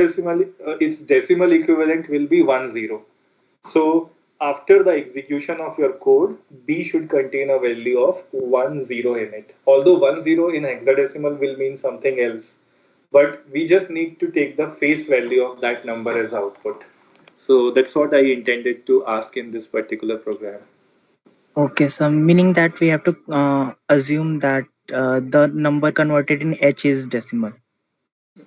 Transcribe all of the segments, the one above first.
its decimal equivalent will be 10. So after the execution of your code, B should contain a value of 10 in it. Although 10 in hexadecimal will mean something else, but we just need to take the face value of that number as output. So that's what I intended to ask in this particular program. Okay, so meaning that we have to assume that the number converted in H is decimal.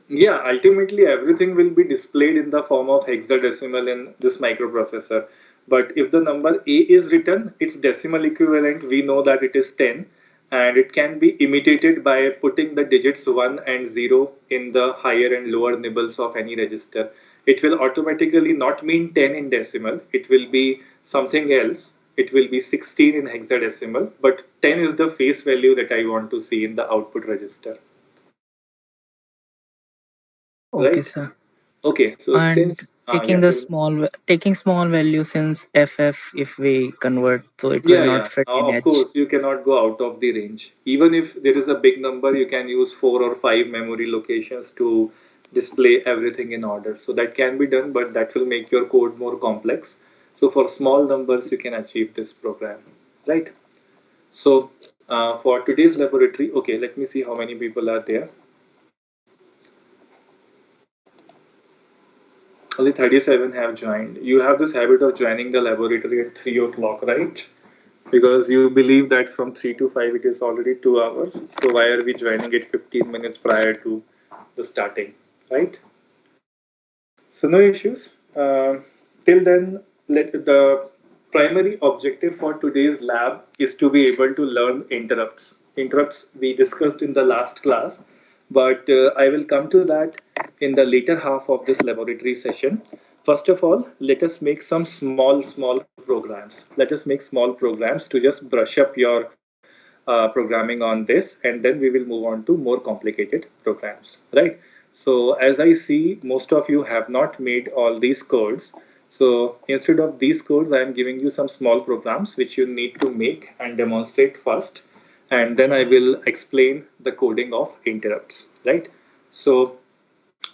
Yeah, ultimately everything will be displayed in the form of hexadecimal in this microprocessor. But if the number A is written, its decimal equivalent, we know that it is 10, and it can be imitated by putting the digits 1 and 0 in the higher and lower nibbles of any register. It will automatically not mean 10 in decimal, it will be something else. It will be 16 in hexadecimal, but 10 is the face value that I want to see in the output register. Okay, Right? sir. Okay, so And since taking yeah, the taking small value since FF, if we convert, so it will yeah, not yeah. fit in Of H. course, you cannot go out of the range. Even if there is a big number, you can use 4 or 5 memory locations to display everything in order. So that can be done, but that will make your code more complex. So for small numbers, you can achieve this program, right? So for today's laboratory, okay, let me see how many people are there. Only 37 have joined. You have this habit of joining the laboratory at 3 o'clock, right? Because you believe that from 3 to 5 it is already 2 hours. So why are we joining it 15 minutes prior to the starting, right? So no issues. Till then, the primary objective for today's lab is to be able to learn interrupts. Interrupts we discussed in the last class, but I will come to that in the later half of this laboratory session. First of all, let us make some small programs. Let us make small programs to just brush up your programming on this, and then we will move on to more complicated programs, right? So as I see, most of you have not made all these codes. So instead of these codes, I am giving you some small programs which you need to make and demonstrate first, and then I will explain the coding of interrupts, right? So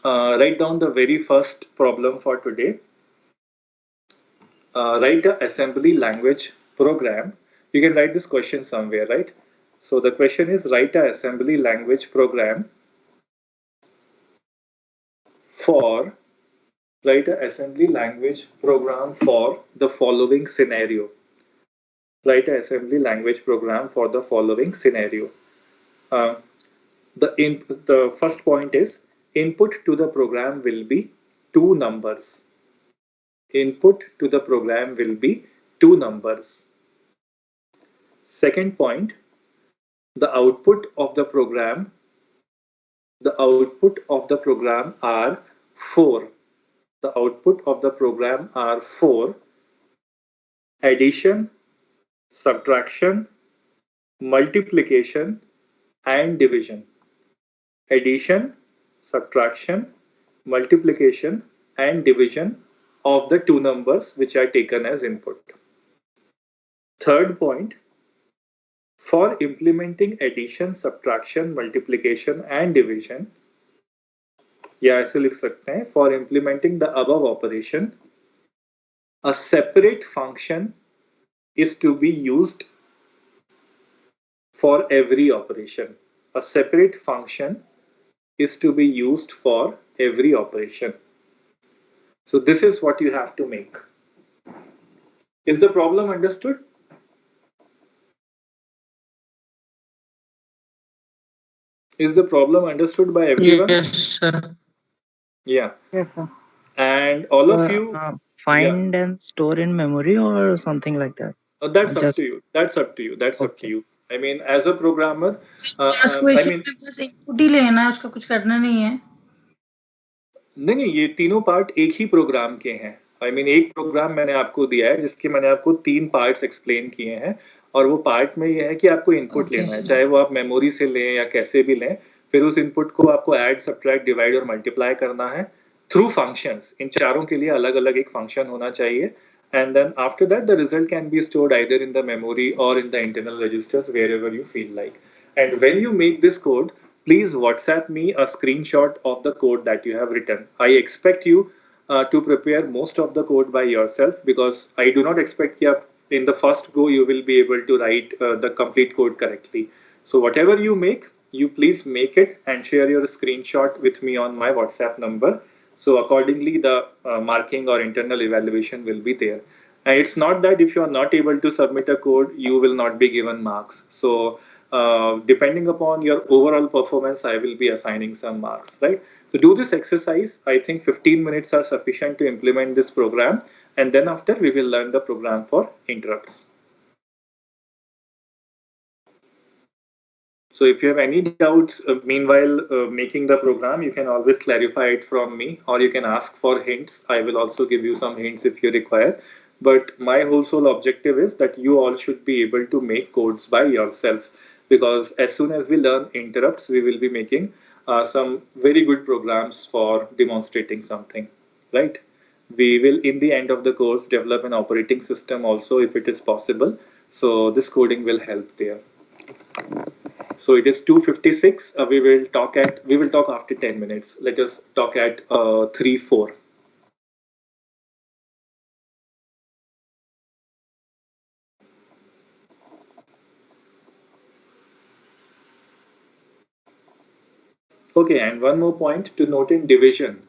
write down the very first problem for today. Write a assembly language program. You can write this question somewhere, right? So the question is, write a assembly language program for write a assembly language program for the following scenario. Write a assembly language program for the following scenario. Uh, the first point is, input to the program will be two numbers. Input to the program will be two numbers. Second point, the output of the program are 4. The output of the program are 4: addition, subtraction, multiplication, and division. Addition, subtraction, multiplication, and division of the two numbers which are taken as input. Third point, for implementing addition, subtraction, multiplication, and division, या ऐसे लिख सकते हैं, for implementing the above operation, a separate function is to be used for every operation. A separate function is to be used for every operation. So this is what you have to make. Is the problem understood? Is the problem understood by everyone? Yes, sir. Yeah. Yes, sir. And all of you, yeah, Find and store in memory or something like that. that's up to Just you. That's up to you. That's up to okay. you. I mean, as a programmer, first I question mean, में बस input ही लेना है, उसका कुछ करना नहीं है. नहीं, ये तीनों पार्ट एक ही प्रोग्राम के हैं. आई मीन एक प्रोग्राम मैंने आपको दिया है जिसके मैंने आपको 3 पार्ट्स एक्सप्लेन किए हैं, और वो पार्ट में ये है कि आपको इनपुट ओके लेना है, सर. चाहे वो आप मेमोरी से लें या कैसे भी लें. फिर उस इनपुट को आपको ऐड, सब्ट्रैक्ट, डिवाइड और मल्टीप्लाई करना है थ्रू फंक्शंस. इन चारों के लिए अलग अलग एक फंक्शन होना चाहिए, and then after that the result can be stored either in the memory or in the internal registers wherever you feel like. And when you make this code, please WhatsApp me a screenshot of the code that you have written. I expect you to prepare most of the code by yourself, because I do not expect you in the first go you will be able to write the complete code correctly. So whatever you make, you please make it and share your screenshot with me on my WhatsApp number. So accordingly, the marking or internal evaluation will be there. And it's not that if you are not able to submit a code, you will not be given marks. So depending upon your overall performance, I will be assigning some marks, right? So do this exercise. I think 15 minutes are sufficient to implement this program. And then after, we will learn the program for interrupts. So if you have any doubts, meanwhile making the program, you can always clarify it from me, or you can ask for hints. I will also give you some hints if you require. But my whole sole objective is that you all should be able to make codes by yourself, because as soon as we learn interrupts, we will be making some very good programs for demonstrating something, right? We will, in the end of the course, develop an operating system also if it is possible. So this coding will help there. So it is 2:56. We will talk after 10 minutes. Let us talk at 3:04. Okay, and one more point to note in division.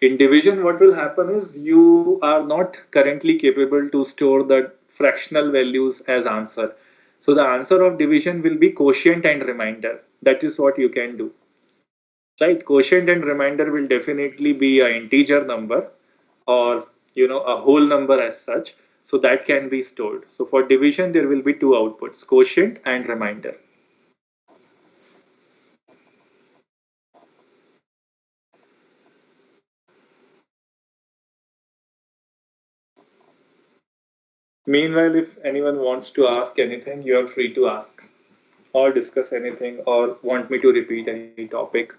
In division, what will happen is you are not currently capable to store the fractional values as answer. So the answer of division will be quotient and remainder. That is what you can do. Right? Quotient and remainder will definitely be an integer number, or a whole number as such. So that can be stored. So for division, there will be two outputs, quotient and remainder. Meanwhile, if anyone wants to ask anything, you are free to ask or discuss anything or want me to repeat any topic.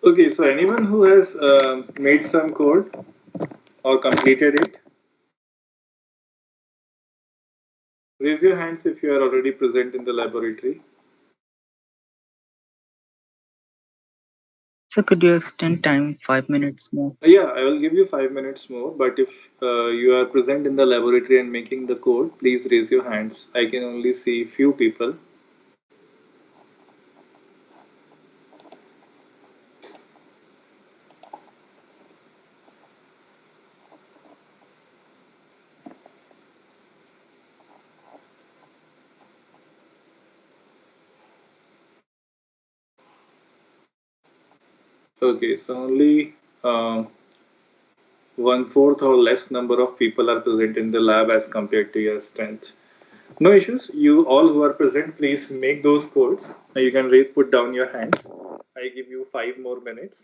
Okay, so anyone who has made some code or completed it, raise your hands if you are already present in the laboratory. So could you extend time 5 minutes more? Yeah, I will give you 5 minutes more, but if you are present in the laboratory and making the code, please raise your hands. I can only see few people. Okay, so only one fourth or less number of people are present in the lab as compared to your strength. No issues. You all who are present, please make those codes. You can put down your hands. I give you 5 more minutes.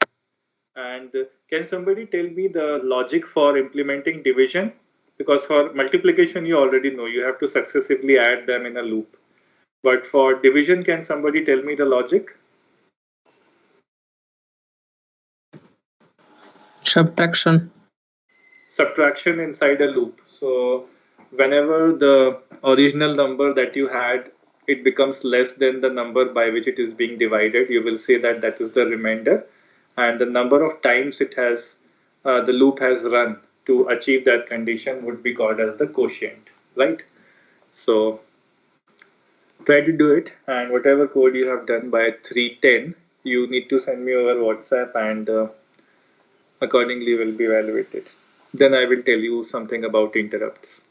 And can somebody tell me the logic for implementing division? Because for multiplication, you already know you have to successively add them in a loop. But for division, can somebody tell me the logic? Subtraction. Subtraction inside a loop. So whenever the original number that you had, it becomes less than the number by which it is being divided, you will say that that is the remainder, and the number of times it has the loop has run to achieve that condition would be called as the quotient, right? So try to do it, and whatever code you have done by 3:10, you need to send me over WhatsApp, and accordingly will be evaluated. Then I will tell you something about interrupts.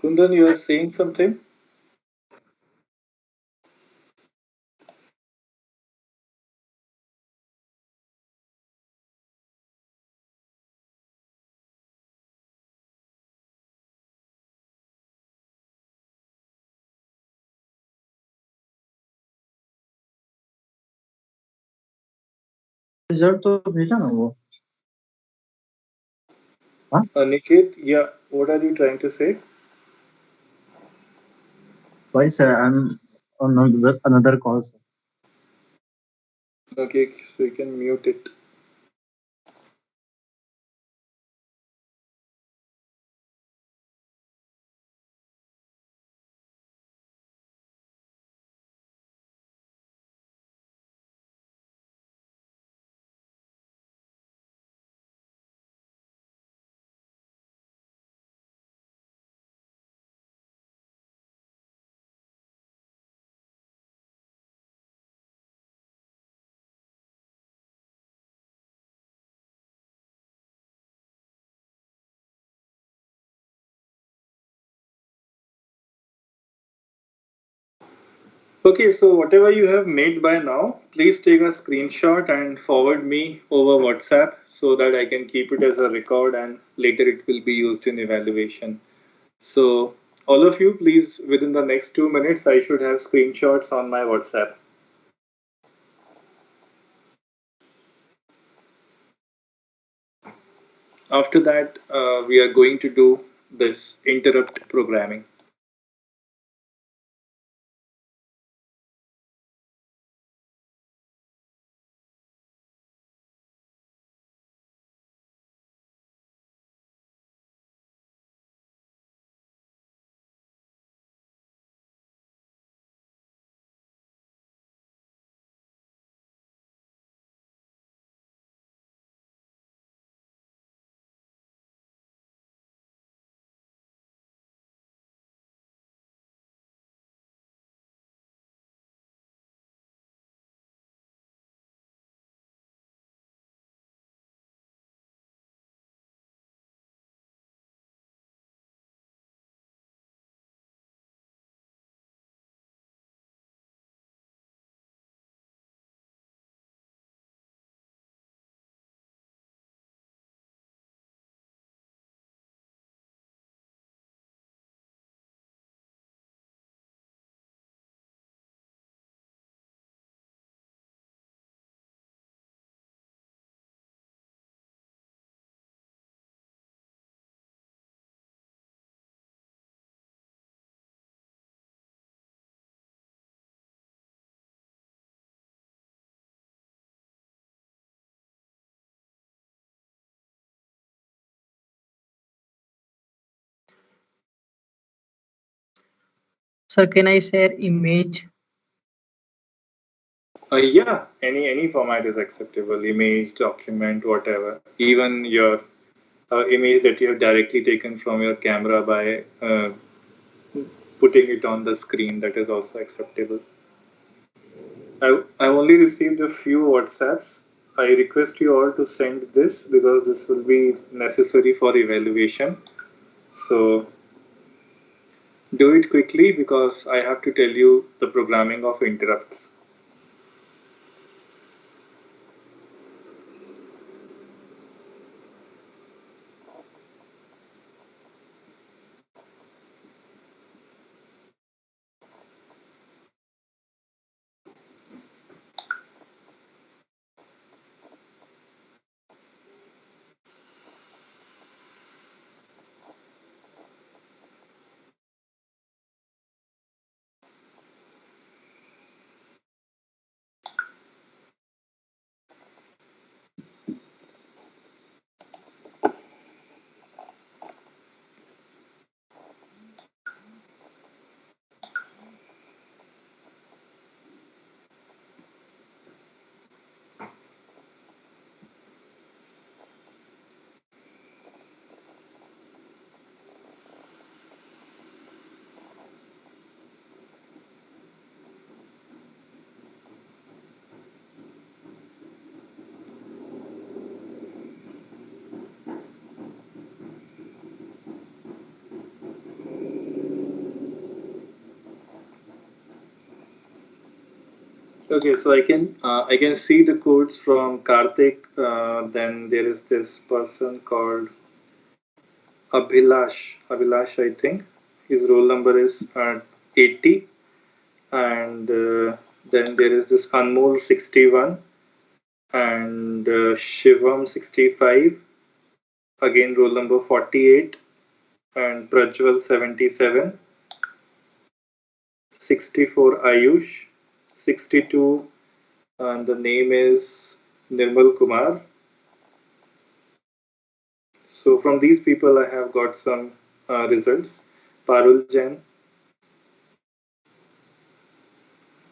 Kundan, you are saying something? Result तो भेजा ना वो. Niket, yeah, what are you trying to say? Why sir, I'm on another call, sir. Okay, so you can mute it. Okay, so whatever you have made by now, please take a screenshot and forward me over WhatsApp so that I can keep it as a record and later it will be used in evaluation. So all of you, please, within the next 2 minutes, I should have screenshots on my WhatsApp. After that, we are going to do this interrupt programming. Sir, can I share image? Yeah, any format is acceptable. Image, document, whatever. Even your image that you have directly taken from your camera by putting it on the screen, that is also acceptable. I've only received a few WhatsApps. I request you all to send this because this will be necessary for evaluation. So do it quickly because I have to tell you the programming of interrupts. Okay, so I can see the codes from Karthik. Then there is this person called Abhilash, I think. His roll number is 80, and then there is this Anmol 61. and Shivam 65, again roll number 48, and Prajwal 77, 64 Ayush, 62, and the name is Nirmal Kumar. So from these people I have got some results. Parul Jain,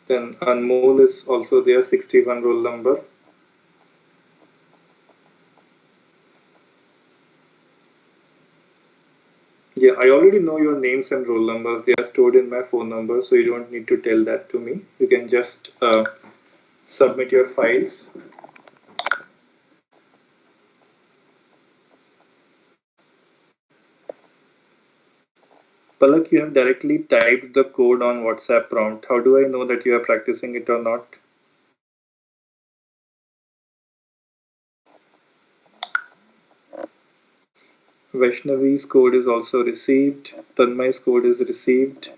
then Anmol is also there, 61 roll number. Yeah, I already know your names and roll numbers. They are stored in my phone number, so you don't need to tell that to me. You can just submit your files. Palak, you have directly typed the code on WhatsApp prompt. How do I know that you are practicing it or not? Vaishnavi's code is also received. Tanmai's code is received.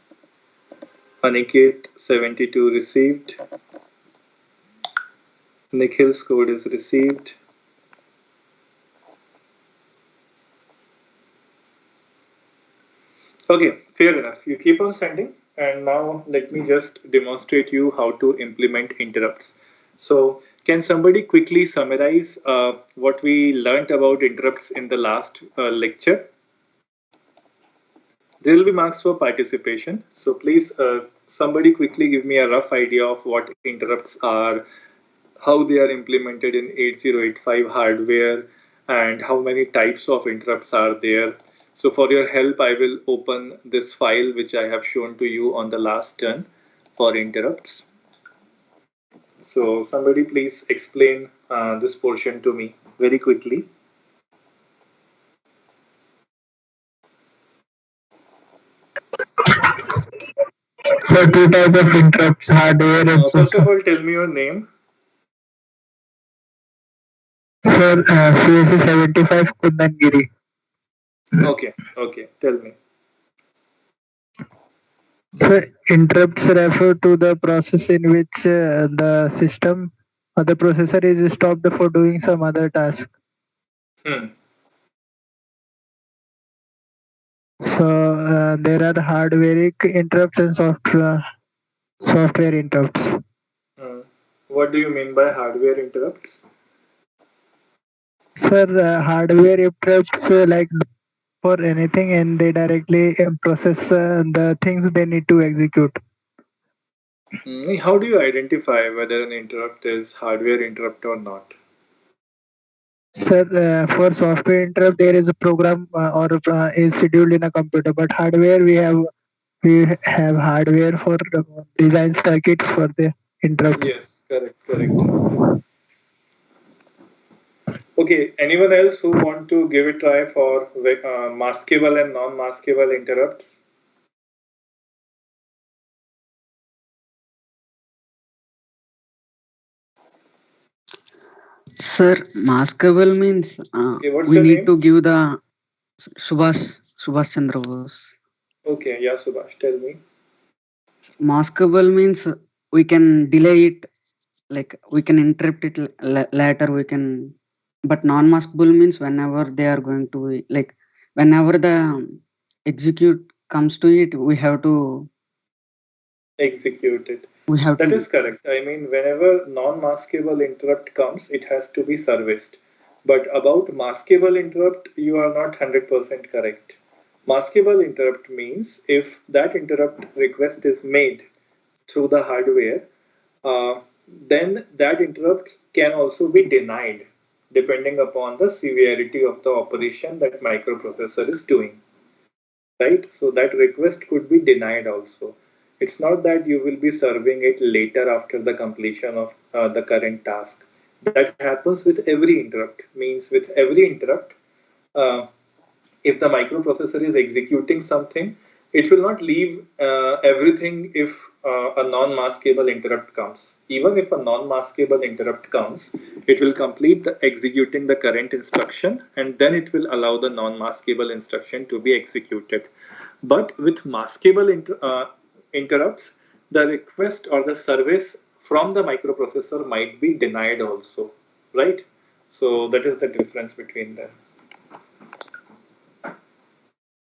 Aniket 72 received. Nikhil's code is received. Okay, fair enough. You keep on sending, and now let me just demonstrate you how to implement interrupts. So, can somebody quickly summarize what we learnt about interrupts in the last lecture? There will be marks for participation. So please, somebody quickly give me a rough idea of what interrupts are, how they are implemented in 8085 hardware, and how many types of interrupts are there. So for your help, I will open this file which I have shown to you on the last turn for interrupts. So somebody please explain this portion to me very quickly. So two type of interrupts, hardware and First of software. all, tell me your name. Sir, CSC 75 Kundangiri. Okay, tell me. So interrupts refer to the process in which the system or the processor is stopped for doing some other task. Hmm. So there are hardware interrupts and software interrupts. Hmm. What do you mean by hardware interrupts? Sir, hardware interrupts like for anything and they directly process the things they need to execute. How do you identify whether an interrupt is hardware interrupt or not? Sir, for software interrupt, there is a program or is scheduled in a computer, but hardware we have hardware for design circuits for the interrupts. Yes, correct. Okay, anyone else who want to give a try for maskable and non-maskable interrupts? Sir, maskable means Okay, what's we your need name? to give the Subhash Chandra Bose. Okay, yeah, Subhash, tell me. Maskable means we can delay it, like we can interrupt it later. We can, but non-maskable means whenever they are going to like whenever the execute comes to it, Execute it. we have That to is correct. I mean, whenever non-maskable interrupt comes, it has to be serviced. But about maskable interrupt, you are not 100% correct. Maskable interrupt means if that interrupt request is made through the hardware, uh, then that interrupt can also be denied depending upon the severity of the operation that microprocessor is doing, right? So that request could be denied also. It's not that you will be serving it later after the completion of the current task. That happens with every interrupt. Means with every interrupt, uh, if the microprocessor is executing something, it will not leave everything if a non-maskable interrupt comes. Even if a non-maskable interrupt comes, it will complete the executing the current instruction and then it will allow the non-maskable instruction to be executed. But with maskable interrupts, the request or the service from the microprocessor might be denied also. right? So that is the difference between them.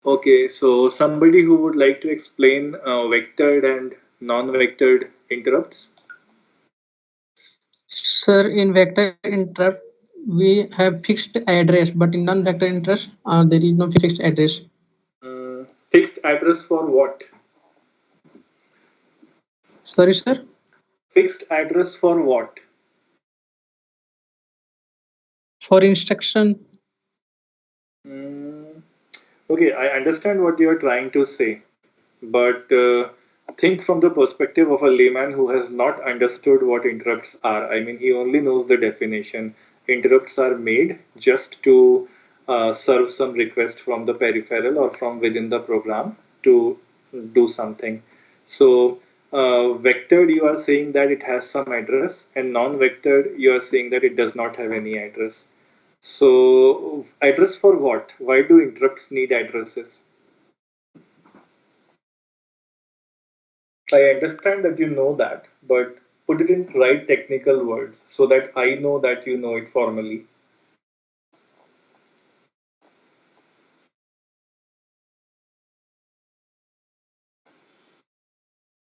Okay, so somebody who would like to explain vectored and non-vectored interrupts? Sir, in vector interrupt, we have fixed address, but in non-vector interrupt, there is no fixed address. Fixed address for what? Sorry, sir. Fixed address for what? For instruction. Mm, okay, I understand what you are trying to say, but think from the perspective of a layman who has not understood what interrupts are. I mean, he only knows the definition. Interrupts are made just to serve some request from the peripheral or from within the program to do something. So, vectored, you are saying that it has some address, and non-vectored, you are saying that it does not have any address. So, address for what? Why do interrupts need addresses? I understand that you know that, but put it in right technical words so that I know that you know it formally.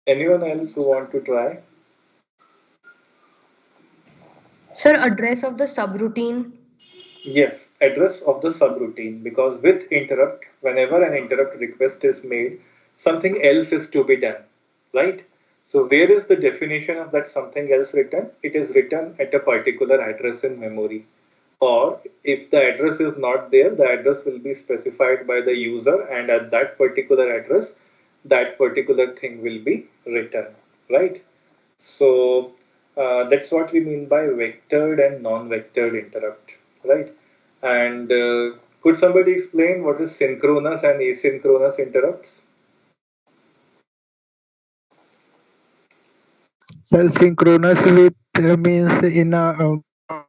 Anyone else who want to try? Sir, address of the subroutine. Yes, address of the subroutine, because with interrupt, whenever an interrupt request is made, something else is to be done, right? So where is the definition of that something else written? It is written at a particular address in memory. Or if the address is not there, the address will be specified by the user, and at that particular address, that particular thing will be written, right? So that's what we mean by vectored and non-vectored interrupt, right? And could somebody explain what is synchronous and asynchronous interrupts? So synchronous with means in a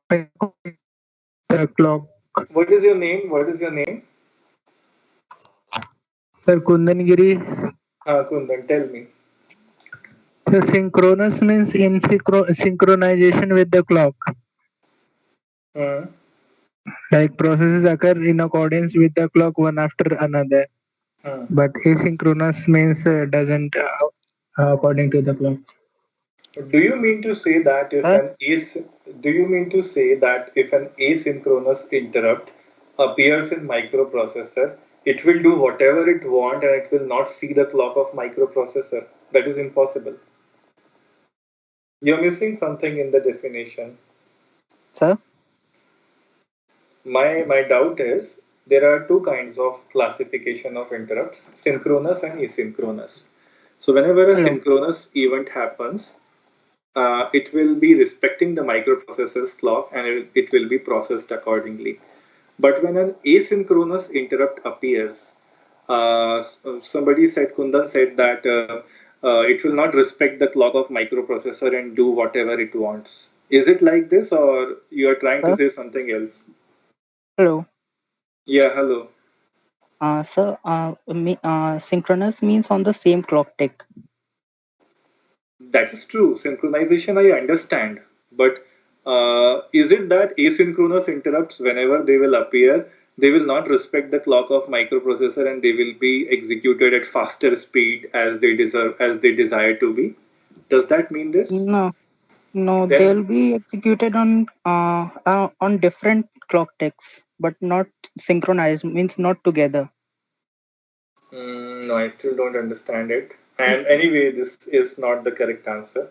the clock. What is your name? What is your name? Sir, Kundangiri. Kundan, tell me. So synchronous means in synchronization with the clock. Hmm. Like processes occur in accordance with the clock one after another. Hmm. But asynchronous means doesn't according to the clock. Do you mean to say that if Sir, an as do you mean to say that if an asynchronous interrupt appears in microprocessor, it will do whatever it want and it will not see the clock of microprocessor? That is impossible. You're missing something in the definition. sir. My doubt is there are two kinds of classification of interrupts, synchronous and asynchronous. So whenever a Hello. synchronous event happens, it will be respecting the microprocessor's clock and it will be processed accordingly. But when an asynchronous interrupt appears, somebody said, Kundan said that it will not respect the clock of microprocessor and do whatever it wants. Is it like this, or you are trying to Sir, say something else? hello. Yeah, hello. Sir, synchronous means on the same clock tick. That is true. Synchronization, I understand. But is it that asynchronous interrupts, whenever they will appear, they will not respect the clock of microprocessor and they will be executed at faster speed as they deserve, as they desire to be? Does that mean this? No, no, Then, they'll be executed on different clock ticks, but not synchronized. Means not together. no, I still don't understand it. And anyway, this is not the correct answer.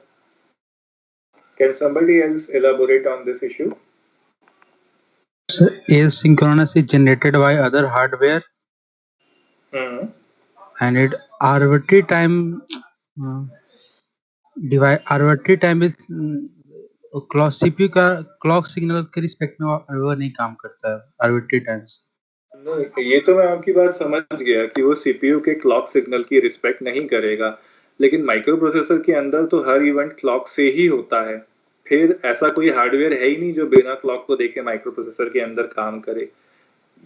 Can somebody else elaborate on this issue? So asynchronous is generated by other hardware Hmm. and it arbitrary time uh, arbitrary time is clock CPU का clock signal के respect में वो नहीं काम करता है arbitrary times नहीं, ये तो मैं आपकी बात समझ गया कि वो सीपीयू के क्लॉक सिग्नल की रिस्पेक्ट नहीं करेगा, लेकिन माइक्रो प्रोसेसर के अंदर तो हर इवेंट क्लॉक से ही होता है। फिर ऐसा कोई हार्डवेयर है ही नहीं जो बिना क्लॉक को देखे माइक्रो प्रोसेसर के अंदर काम करे।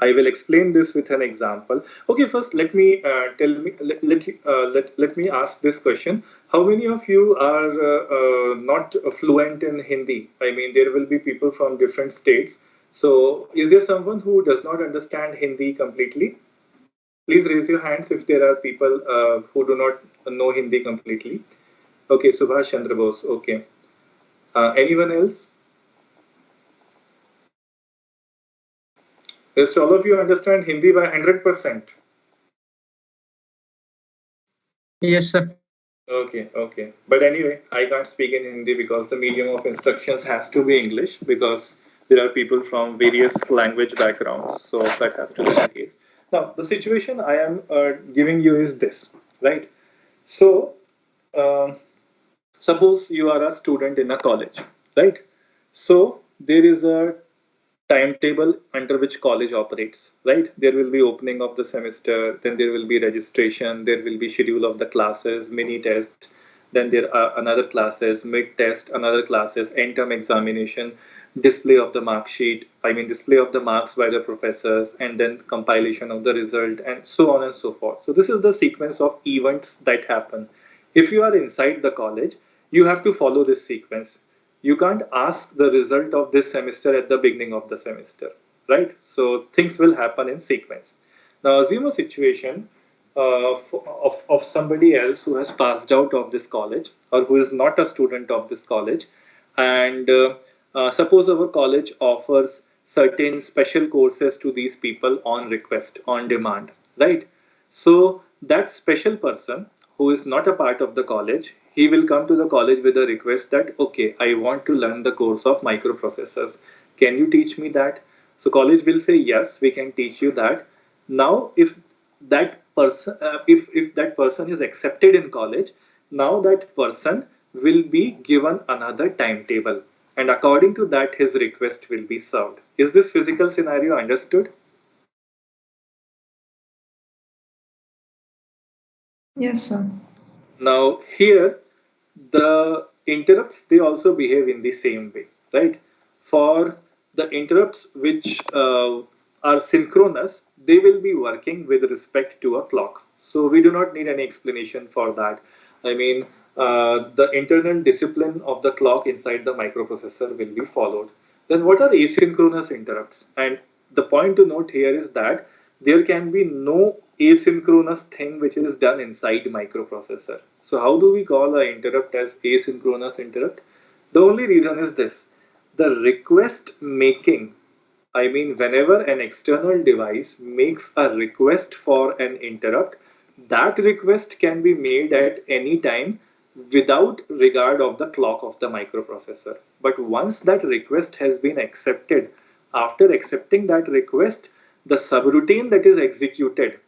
I will explain this with an example. Okay, first let me let me ask this question. How many of you are not fluent in Hindi? I mean, there will be people from different states. So, is there someone who does not understand Hindi completely? Please raise your hands if there are people who do not know Hindi completely. Okay, Subhash Chandra Bose. Okay. Anyone else? Rest all of you understand Hindi by 100%. Yes, sir. Okay, okay. But anyway, I can't speak in Hindi because the medium of instructions has to be English because there are people from various language backgrounds. So that has to be the case. Now, the situation I am giving you is this, right? So, um suppose you are a student in a college, right? So, there is a timetable under which college operates, right? There will be opening of the semester, then there will be registration, there will be schedule of the classes, mini test, then there are another classes, mid test, another classes, end term examination, display of the mark sheet, I mean display of the marks by the professors, and then compilation of the result, and so on and so forth. So this is the sequence of events that happen. If you are inside the college, you have to follow this sequence. You can't ask the result of this semester at the beginning of the semester, right? So things will happen in sequence. Now assume a situation of somebody else who has passed out of this college or who is not a student of this college, and suppose our college offers certain special courses to these people on request, on demand, right? So that special person who is not a part of the college, he will come to the college with a request that, okay, I want to learn the course of microprocessors. Can you teach me that? So college will say, yes, we can teach you that. Now, if that person is accepted in college, now that person will be given another timetable, and according to that, his request will be served. Is this physical scenario understood? Yes, sir. Now, here the interrupts, they also behave in the same way, right? For the interrupts which are synchronous, they will be working with respect to a clock. So we do not need any explanation for that. I mean, the internal discipline of the clock inside the microprocessor will be followed. Then what are asynchronous interrupts? And the point to note here is that there can be no asynchronous thing which is done inside microprocessor. So how do we call an interrupt as asynchronous interrupt? The only reason is this: the request making, I mean, whenever an external device makes a request for an interrupt, that request can be made at any time without regard of the clock of the microprocessor. But once that request has been accepted, after accepting that request, the subroutine that is executed,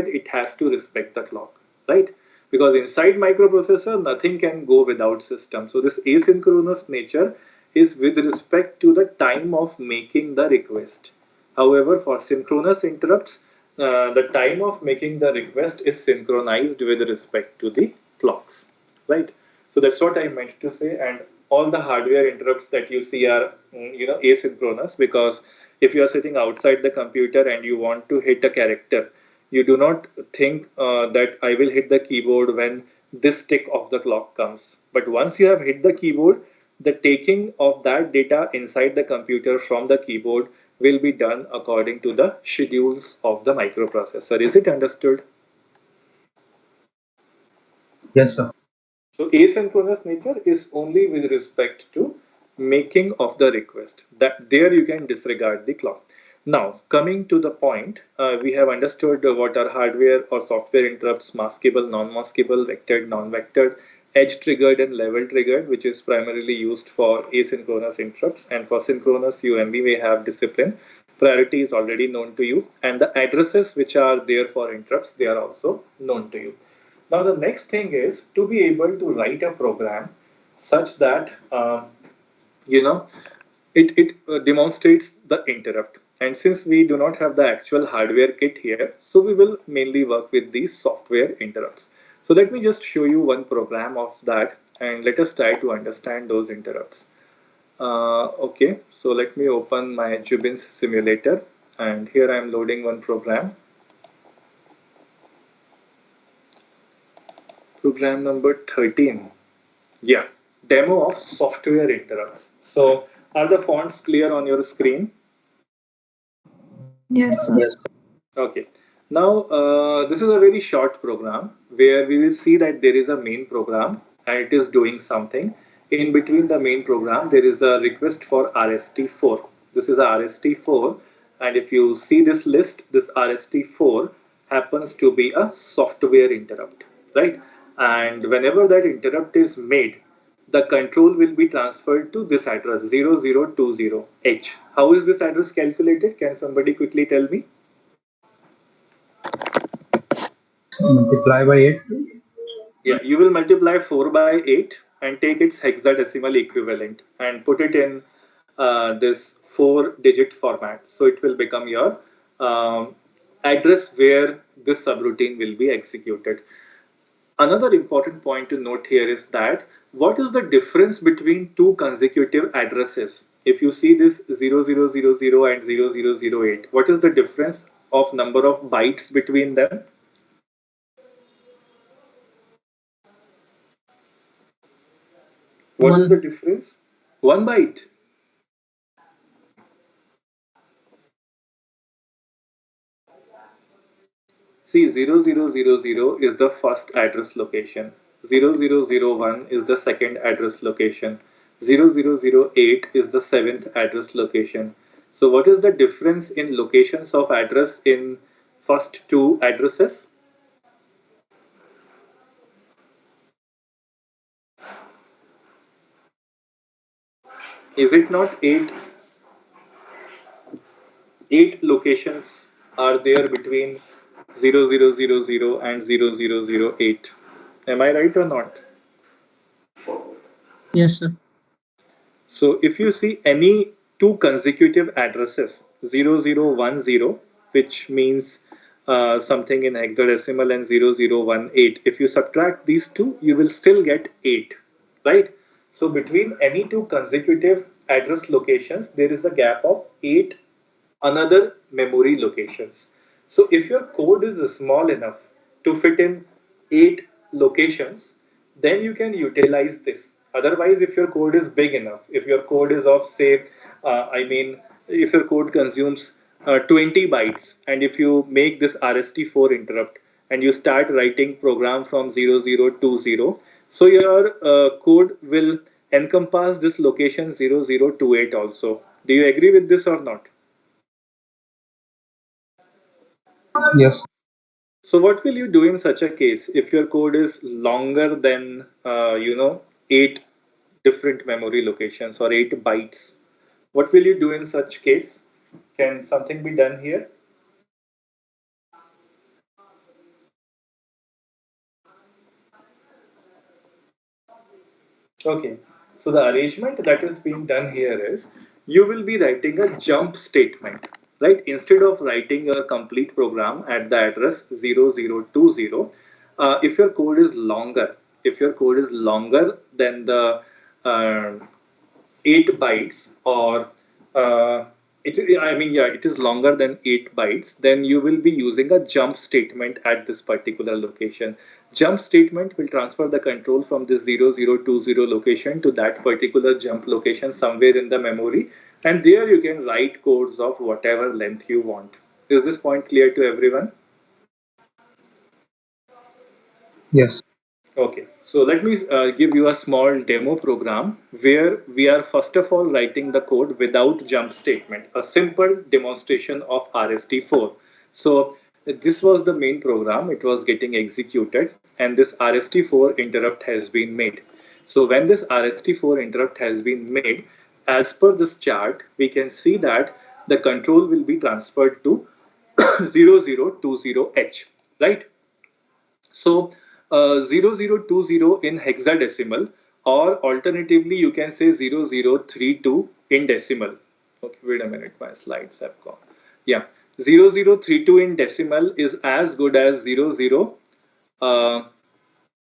it has to respect the clock, right? Because inside microprocessor, nothing can go without system. So this asynchronous nature is with respect to the time of making the request. However, for synchronous interrupts, the time of making the request is synchronized with respect to the clocks, right? So that's what I meant to say. And all the hardware interrupts that you see are, asynchronous, because if you are sitting outside the computer and you want to hit a character, you do not think that I will hit the keyboard when this tick of the clock comes. But once you have hit the keyboard, the taking of that data inside the computer from the keyboard will be done according to the schedules of the microprocessor. Is it understood? Yes, sir. So asynchronous nature is only with respect to making of the request. That there you can disregard the clock. Now coming to the point, we have understood what are hardware or software interrupts: maskable, non-maskable, vectored, non-vectored, edge triggered, and level triggered, which is primarily used for asynchronous interrupts. And for synchronous, you anyway have discipline. Priority is already known to you, and the addresses which are there for interrupts, they are also known to you. Now, the next thing is to be able to write a program such that you know it demonstrates the interrupt. And since we do not have the actual hardware kit here, so we will mainly work with these software interrupts. So let me just show you one program of that, and let us try to understand those interrupts. Okay, so let me open my Jubin's simulator, and here I am loading one program. Program number 13. Yeah, demo of software interrupts. So are the fonts clear on your screen? Yes, sir. Yes. Okay. Now, this is a very short program where we will see that there is a main program and it is doing something. In between the main program, there is a request for RST4. This is a RST4, and if you see this list, this RST4 happens to be a software interrupt, right? And whenever that interrupt is made, the control will be transferred to this address 0020H. How is this address calculated? Can somebody quickly tell me? Multiply by 8. Yeah, you will multiply 4 by 8 and take its hexadecimal equivalent and put it in this 4-digit format. So it will become your address where this subroutine will be executed. Another important point to note here is that what is the difference between two consecutive addresses? If you see this 0000 and 0008, what is the difference of number of bytes between them? What is the One. difference? 1 byte. See, 0000 is the first address location. 0001 is the second address location. 0008 is the seventh address location. So what is the difference in locations of address in first two addresses? Is it not eight locations are there between 0000 and 0008? Am I right or not? Yes, sir. So if you see any two consecutive addresses 0010, which means something in hexadecimal, and 0018, if you subtract these two, you will still get 8, right? So between any two consecutive address locations, there is a gap of 8 another memory locations. So if your code is small enough to fit in 8 locations, then you can utilize this. Otherwise, if your code is big enough, if your code is of say, if your code consumes 20 bytes, and if you make this RST4 interrupt and you start writing program from 0020, so your code will encompass this location 0028 also. Do you agree with this or not? Yes. So what will you do in such a case if your code is longer than 8 different memory locations or 8 bytes? What will you do in such case? Can something be done here? Okay. So the arrangement that is being done here is you will be writing a jump statement, right? Instead of writing a complete program at the address 0020, if your code is longer, than the uh, 8 bytes, or uh, it is longer than 8 bytes, then you will be using a jump statement at this particular location. Jump statement will transfer the control from this 0020 location to that particular jump location somewhere in the memory, and there you can write codes of whatever length you want. Is this point clear to everyone? Yes. Okay, so let me give you a small demo program where we are first of all writing the code without jump statement, a simple demonstration of RST4. So this was the main program, it was getting executed, and this RST4 interrupt has been made. So when this RST4 interrupt has been made, as per this chart, we can see that the control will be transferred to 0020H, right? So 0020 in hexadecimal, or alternatively you can say 0032 in decimal. Okay, wait a minute, my slides have gone. Yeah, 0032 in decimal is as good as 00. Uh,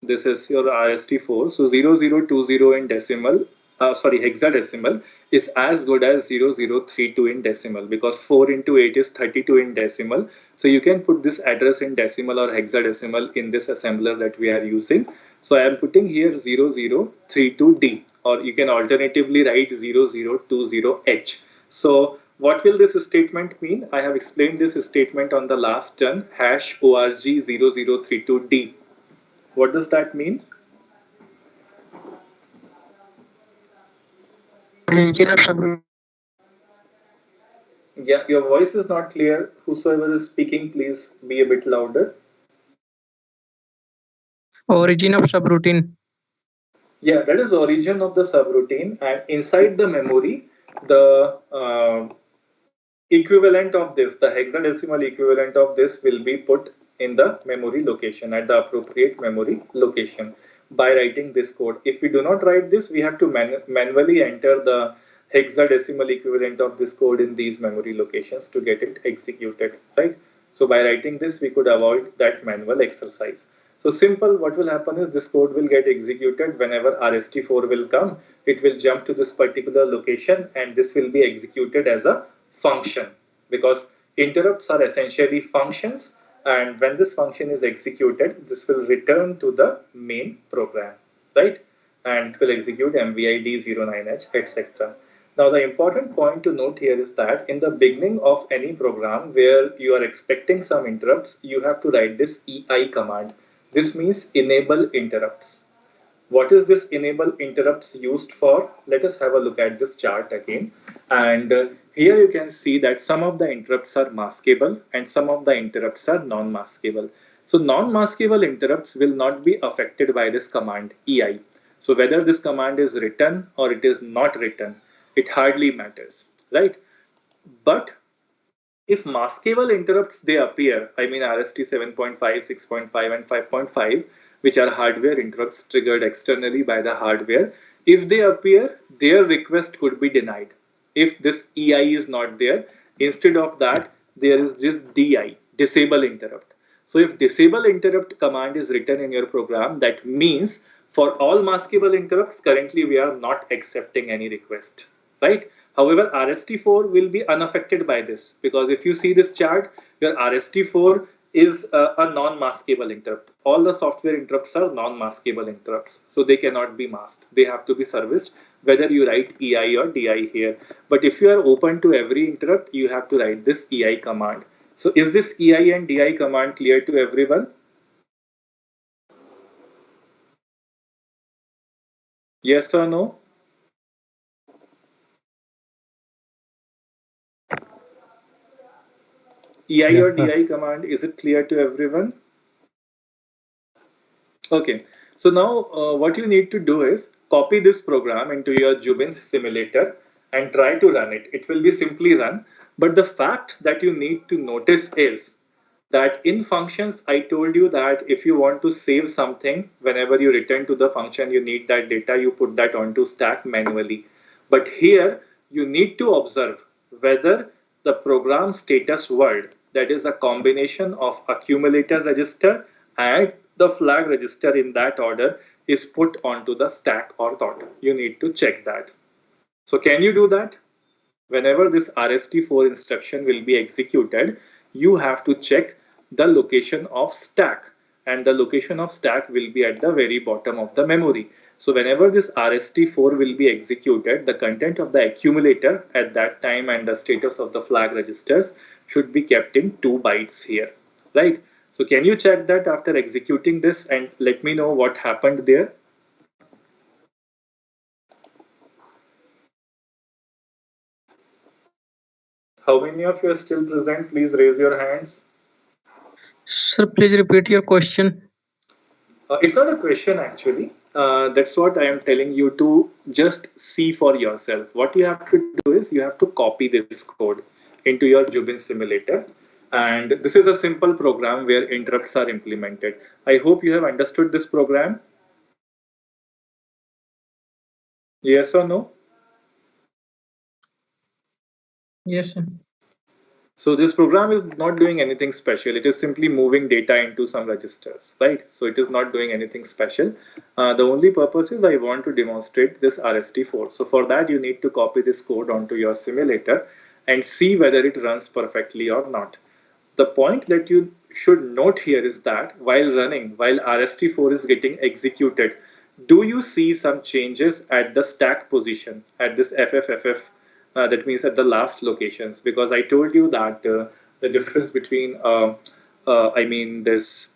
this is your RST4. So 0020 in decimal hexadecimal is as good as 0032 in decimal, because 4 into 8 is 32 in decimal. So you can put this address in decimal or hexadecimal in this assembler that we are using. So I am putting here 0032D, or you can alternatively write 0020H. So what will this statement mean? I have explained this statement on the last turn, hash org 0032D. What does that mean? Origin of subroutine. Yeah, your voice is not clear. Whosoever is speaking, please be a bit louder. Origin of subroutine. Yeah, that is origin of the subroutine, and inside the memory, the equivalent of this, the hexadecimal equivalent of this, will be put in the memory location, at the appropriate memory location, by writing this code. If we do not write this, we have to manually enter the hexadecimal equivalent of this code in these memory locations to get it executed, right? So by writing this, we could avoid that manual exercise. So simple, what will happen is this code will get executed whenever RST4 will come. It will jump to this particular location, and this will be executed as a function, because interrupts are essentially functions, and when this function is executed, this will return to the main program, right? And it will execute mvid09h, etc. Now the important point to note here is that in the beginning of any program where you are expecting some interrupts, you have to write this EI command. This means enable interrupts. What is this enable interrupts used for? Let us have a look at this chart again. And here you can see that some of the interrupts are maskable and some of the interrupts are non-maskable. So non-maskable interrupts will not be affected by this command EI. So whether this command is written or it is not written, it hardly matters, right? But if maskable interrupts they appear, I mean RST 7.5, 6.5 and 5.5, which are hardware interrupts triggered externally by the hardware, if they appear, their request could be denied. If this EI is not there, instead of that, there is this DI, disable interrupt. So if disable interrupt command is written in your program, that means for all maskable interrupts, currently we are not accepting any request, right? However, RST4 will be unaffected by this, because if you see this chart, your RST4 is a non-maskable interrupt. All the software interrupts are non-maskable interrupts, so they cannot be masked. They have to be serviced, whether you write EI or DI here. But if you are open to every interrupt, you have to write this EI command. So is this EI and DI command clear to everyone? Yes or no? EI Yes, or sir. DI command, is it clear to everyone? Okay, so now what you need to do is copy this program into your Jubin's simulator and try to run it. It will be simply run, but the fact that you need to notice is that in functions, I told you that if you want to save something, whenever you return to the function, you need that data, you put that onto stack manually. But here, you need to observe whether the program status word, that is a combination of accumulator register and the flag register in that order, is put onto the stack or not. You need to check that. So can you do that? Whenever this RST4 instruction will be executed, you have to check the location of stack, and the location of stack will be at the very bottom of the memory. So whenever this RST4 will be executed, the content of the accumulator at that time and the status of the flag registers should be kept in 2 bytes here, right? So can you check that after executing this and let me know what happened there? How many of you are still present? Please raise your hands. Sir, please repeat your question. It's not a question actually. That's what I am telling you to just see for yourself. What you have to do is you have to copy this code into your Jubin simulator. And this is a simple program where interrupts are implemented. I hope you have understood this program. Yes or no? Yes, sir. So this program is not doing anything special. It is simply moving data into some registers, right? So it is not doing anything special. The only purpose is I want to demonstrate this RST4. So for that, you need to copy this code onto your simulator and see whether it runs perfectly or not. The point that you should note here is that while running, while RST4 is getting executed, do you see some changes at the stack position, at this FFFF, that means at the last locations? Because I told you that the difference between, this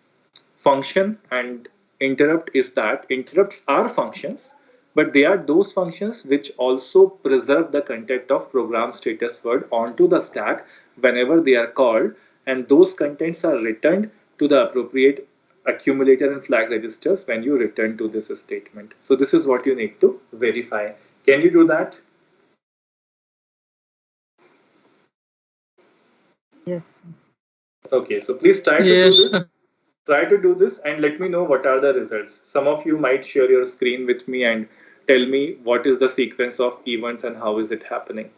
function and interrupt is that interrupts are functions, but they are those functions which also preserve the content of program status word onto the stack whenever they are called, and those contents are returned to the appropriate accumulator and flag registers when you return to this statement. So this is what you need to verify. Can you do that? Yes. Okay, so please try to do Yes, this. sir. Try to do this and let me know what are the results. Some of you might share your screen with me and tell me what is the sequence of events and how is it happening.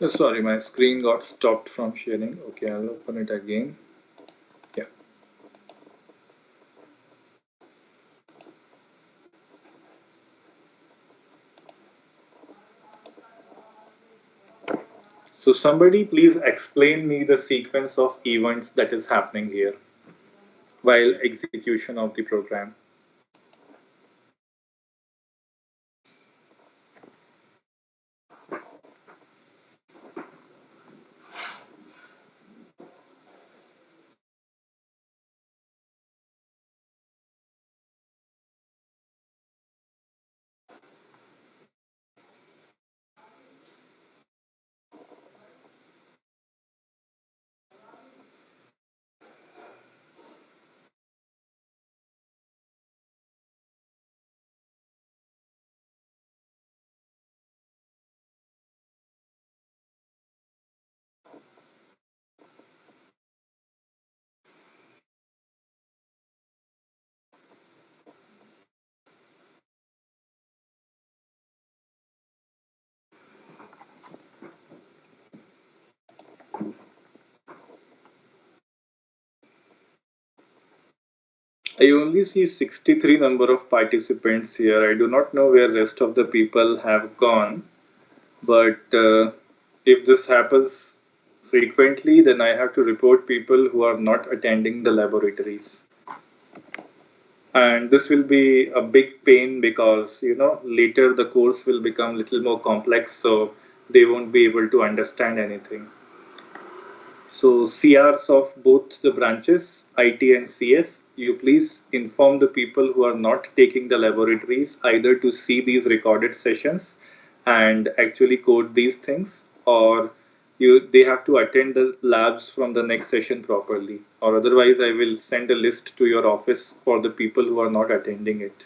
Sorry, my screen got stopped from sharing. Okay, I'll open it again. Yeah. So somebody please explain me the sequence of events that is happening here while execution of the program. I only see 63 number of participants here. I do not know where rest of the people have gone. But if this happens frequently, then I have to report people who are not attending the laboratories. And this will be a big pain because, later the course will become a little more complex, so they won't be able to understand anything. So CRs of both the branches, IT and CS, you please inform the people who are not taking the laboratories either to see these recorded sessions and actually code these things, or they have to attend the labs from the next session properly, or otherwise I will send a list to your office for the people who are not attending it.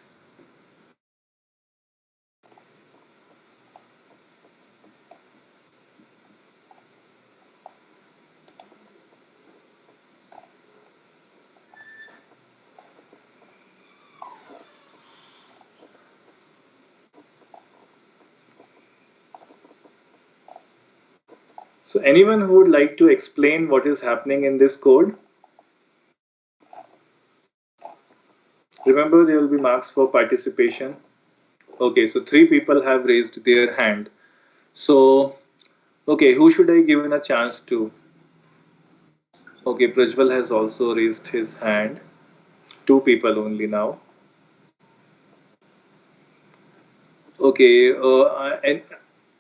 So anyone who would like to explain what is happening in this code? Remember, there will be marks for participation. Okay, so 3 people have raised their hand. So, okay, who should I give in a chance to? Okay, Prajwal has also raised his hand. 2 people only now. Okay, and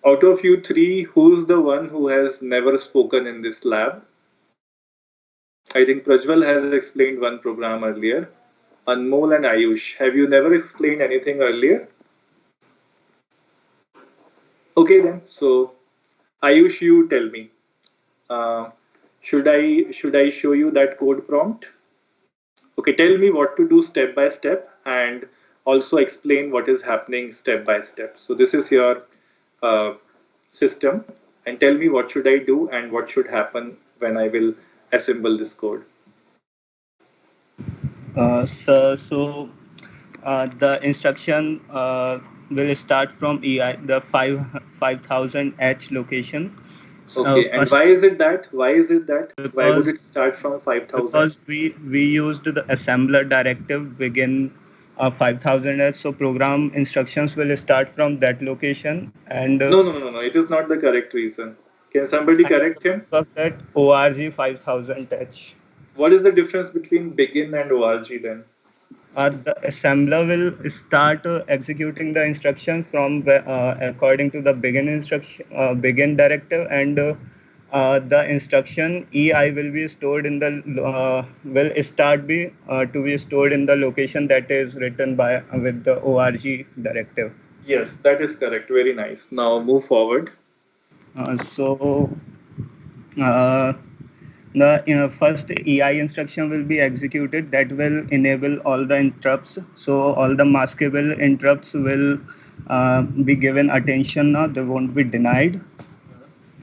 out of you 3, who's the one who has never spoken in this lab? I think Prajwal has explained one program earlier. Anmol and Ayush, have you never explained anything earlier? Okay then. So Ayush, you tell me. Uh, should I show you that code prompt? Okay, tell me what to do step by step and also explain what is happening step by step. So this is your uh, system and tell me what should I do and what should happen when I will assemble this code. So the instruction will start from EI, the 5000H location. Okay, and First, why is it that? Why is it that? Why would because it start from 5000? because we used the assembler directive begin 5000H, so program instructions will start from that location, and No, no, no, no, no. It is not the correct reason. Can somebody correct him? of that org 5000H. What is the difference between begin and org then? The assembler will start executing the instruction from according to the begin directive, and the instruction EI will be stored in the will start be to be stored in the location that is written by with the org directive. Yes, that is correct. Very nice. Now move forward. So uh, the first EI instruction will be executed that will enable all the interrupts. So all the maskable interrupts will be given attention now. They won't be denied.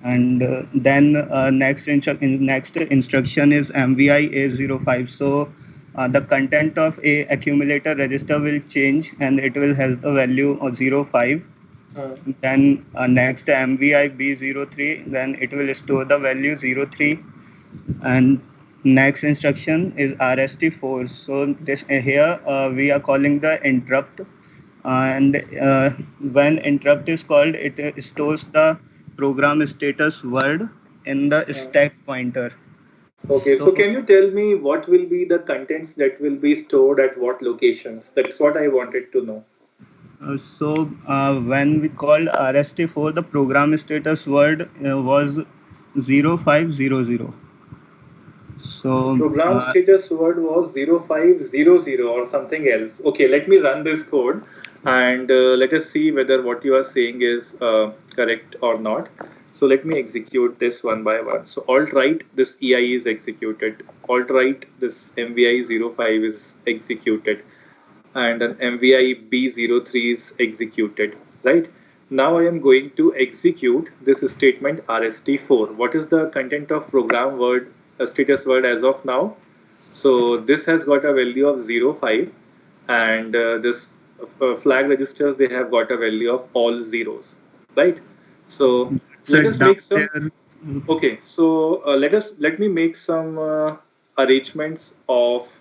And then next instruction is MVI A05. So the content of a accumulator register will change and it will have the value of 05. Then next MVI B03, then it will store the value 03. And next instruction is RST4. So this here we are calling the interrupt, and when interrupt is called, it stores the program status word in the stack pointer. Okay, so So can you tell me what will be the contents that will be stored at what locations? That's what I wanted to know. when we called RST4, the program status word was 0500. So Program status word was 0500 or something else. Okay, let me run this code and let us see whether what you are saying is correct or not. So let me execute this one by one. So alt right, this EI is executed. Alt right, this MVI 05 is executed. And an MVI B03 is executed, right? Now I am going to execute this statement RST4. What is the content of program word, status word as of now? So this has got a value of 05 and this flag registers, they have got a value of all zeros, right? So let us down make some, there. okay, so let me make some arrangements of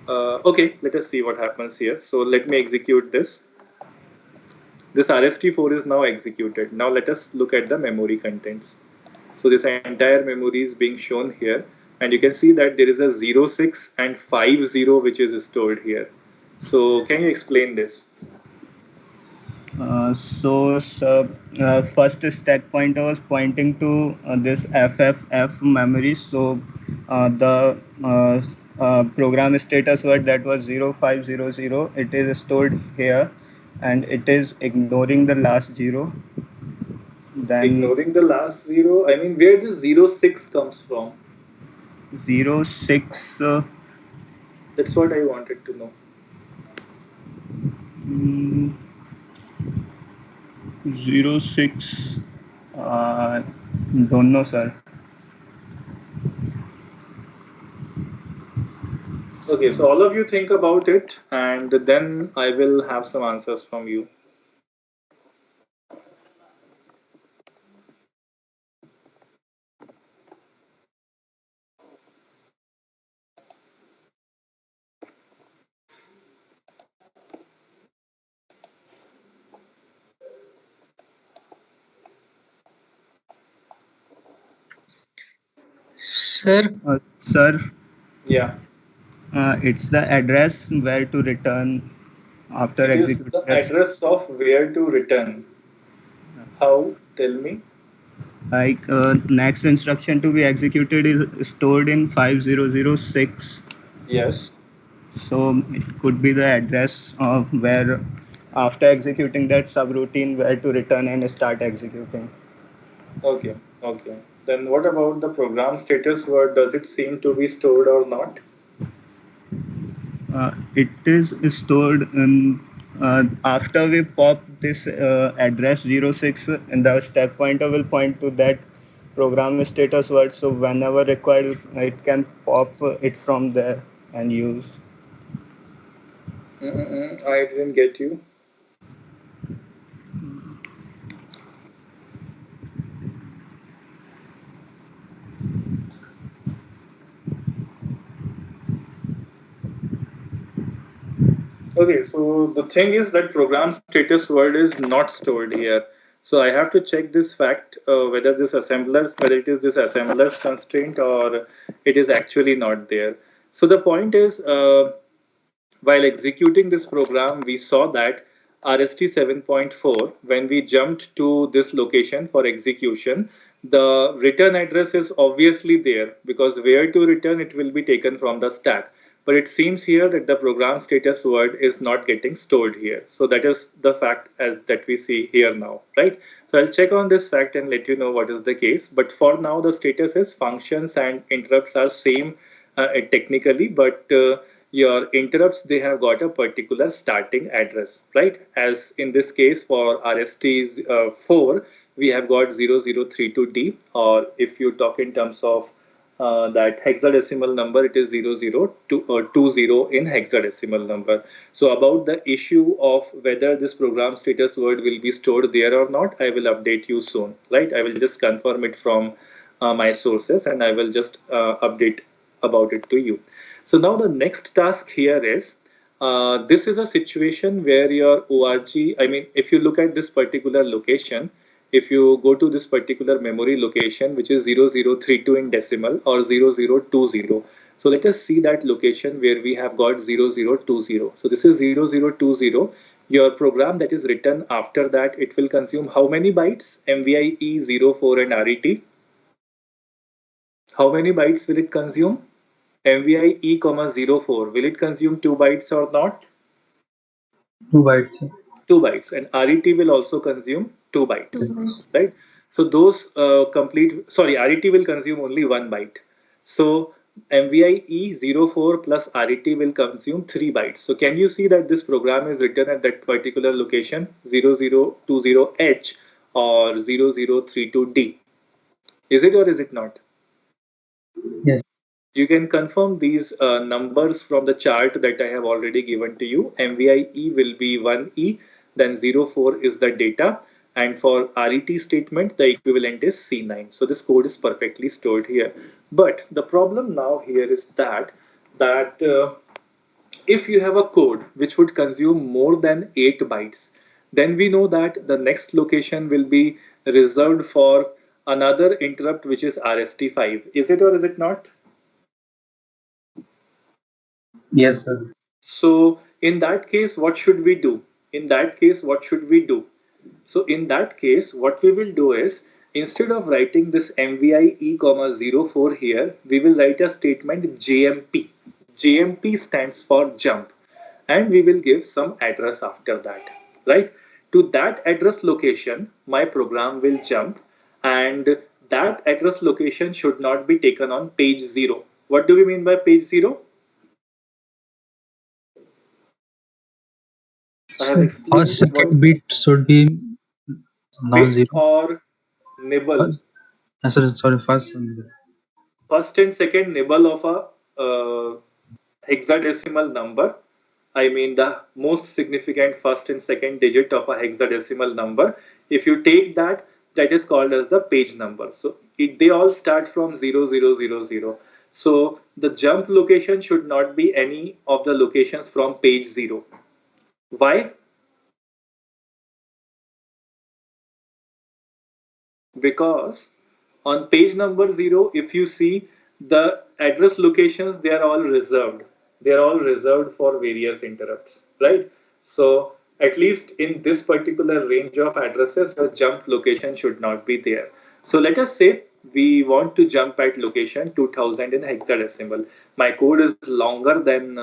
okay, let us see what happens here. So let me execute this. This RST4 is now executed. Now let us look at the memory contents. So this entire memory is being shown here. And you can see that there is a 06 and 50 which is stored here. So can you explain this? First stack pointer was pointing to this FFF memory. So the program status word that was 0500, it is stored here, and it is ignoring the last zero. Then Ignoring the last zero, I mean, where this 06 comes from? 06. That's what I wanted to know. mm, 06. Don't know, sir. Okay, so all of you think about it and then I will have some answers from you. Sir, Sir, Yeah. it's the address where to return after It is executing the this. address of where to return. How? Tell me. Like next instruction to be executed is stored in 5006. Yes. So it could be the address of where after executing that subroutine where to return and start executing. Okay, okay. Then what about the program status word? Does it seem to be stored or not? It is stored in after we pop this address 06, and the step pointer will point to that program status word. So whenever required, it can pop it from there and use. I didn't get you. Okay, so the thing is that program status word is not stored here. So I have to check this fact whether whether it is this assembler's constraint or it is actually not there. So the point is, while executing this program, we saw that RST 7.4, when we jumped to this location for execution, the return address is obviously there because where to return it will be taken from the stack. But it seems here that the program status word is not getting stored here. So that is the fact as that we see here now, right? So I'll check on this fact and let you know what is the case. But for now, the status is functions and interrupts are same technically, but your interrupts, they have got a particular starting address, right? As in this case for RST's 4, we have got 0032D, or if you talk in terms of that hexadecimal number, it is 0020 in hexadecimal number. So about the issue of whether this program status word will be stored there or not, I will update you soon, right? I will just confirm it from my sources and I will just update about it to you. So now the next task here is, this is a situation where your ORG, I mean, if you look at this particular location, if you go to this particular memory location, which is 0032 in decimal or 0020. So let us see that location where we have got 0020. So this is 0020. Your program that is written after that, it will consume how many bytes? MVIE 04 and RET. How many bytes will it consume? MVI E, 04. Will it consume 2 bytes or not? 2 bytes. 2 bytes. And RET will also consume 2 bytes, right? So those RET will consume only 1 byte. So MVI E 04 plus RET will consume 3 bytes. So can you see that this program is written at that particular location 0020H or 0032D? Is it or is it not? Yes. You can confirm these numbers from the chart that I have already given to you. MVIE will be 1E, then 04 is the data, and for RET statement, the equivalent is C9. So this code is perfectly stored here. But the problem now here is that if you have a code which would consume more than 8 bytes, then we know that the next location will be reserved for another interrupt which is RST5. Is it or is it not? Yes, sir. So in that case, what should we do? In that case, what should we do? So in that case, what we will do is, instead of writing this MVI E, 04 here, we will write a statement JMP. JMP stands for jump. And we will give some address after that, right? To that address location, my program will jump, and that address location should not be taken on page 0. What do we mean by page 0? I have So first explained what second bit should be bit non-zero. or nibble. Sorry, first. First and second nibble of a hexadecimal number. I mean the most significant first and second digit of a hexadecimal number. If you take that, that is called as the page number. So they all start from 0000. So the jump location should not be any of the locations from page 0. Why? Because on page number 0, if you see the address locations, they are all reserved. They are all reserved for various interrupts, right? So at least in this particular range of addresses, the jump location should not be there. So let us say we want to jump at location 2000 in hexadecimal. My code is longer than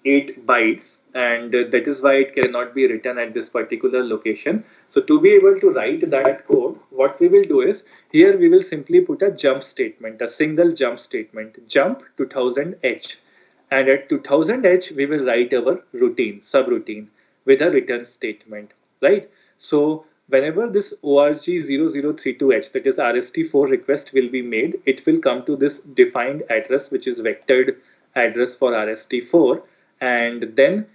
8 bytes, and that is why it cannot be written at this particular location. So to be able to write that code, what we will do is, here we will simply put a jump statement, a single jump statement, jump 2000h, and at 2000h we will write our routine, subroutine, with a return statement, right? So whenever this org0032h, that is RST4 request, will be made, it will come to this defined address, which is vectored address for RST4, and then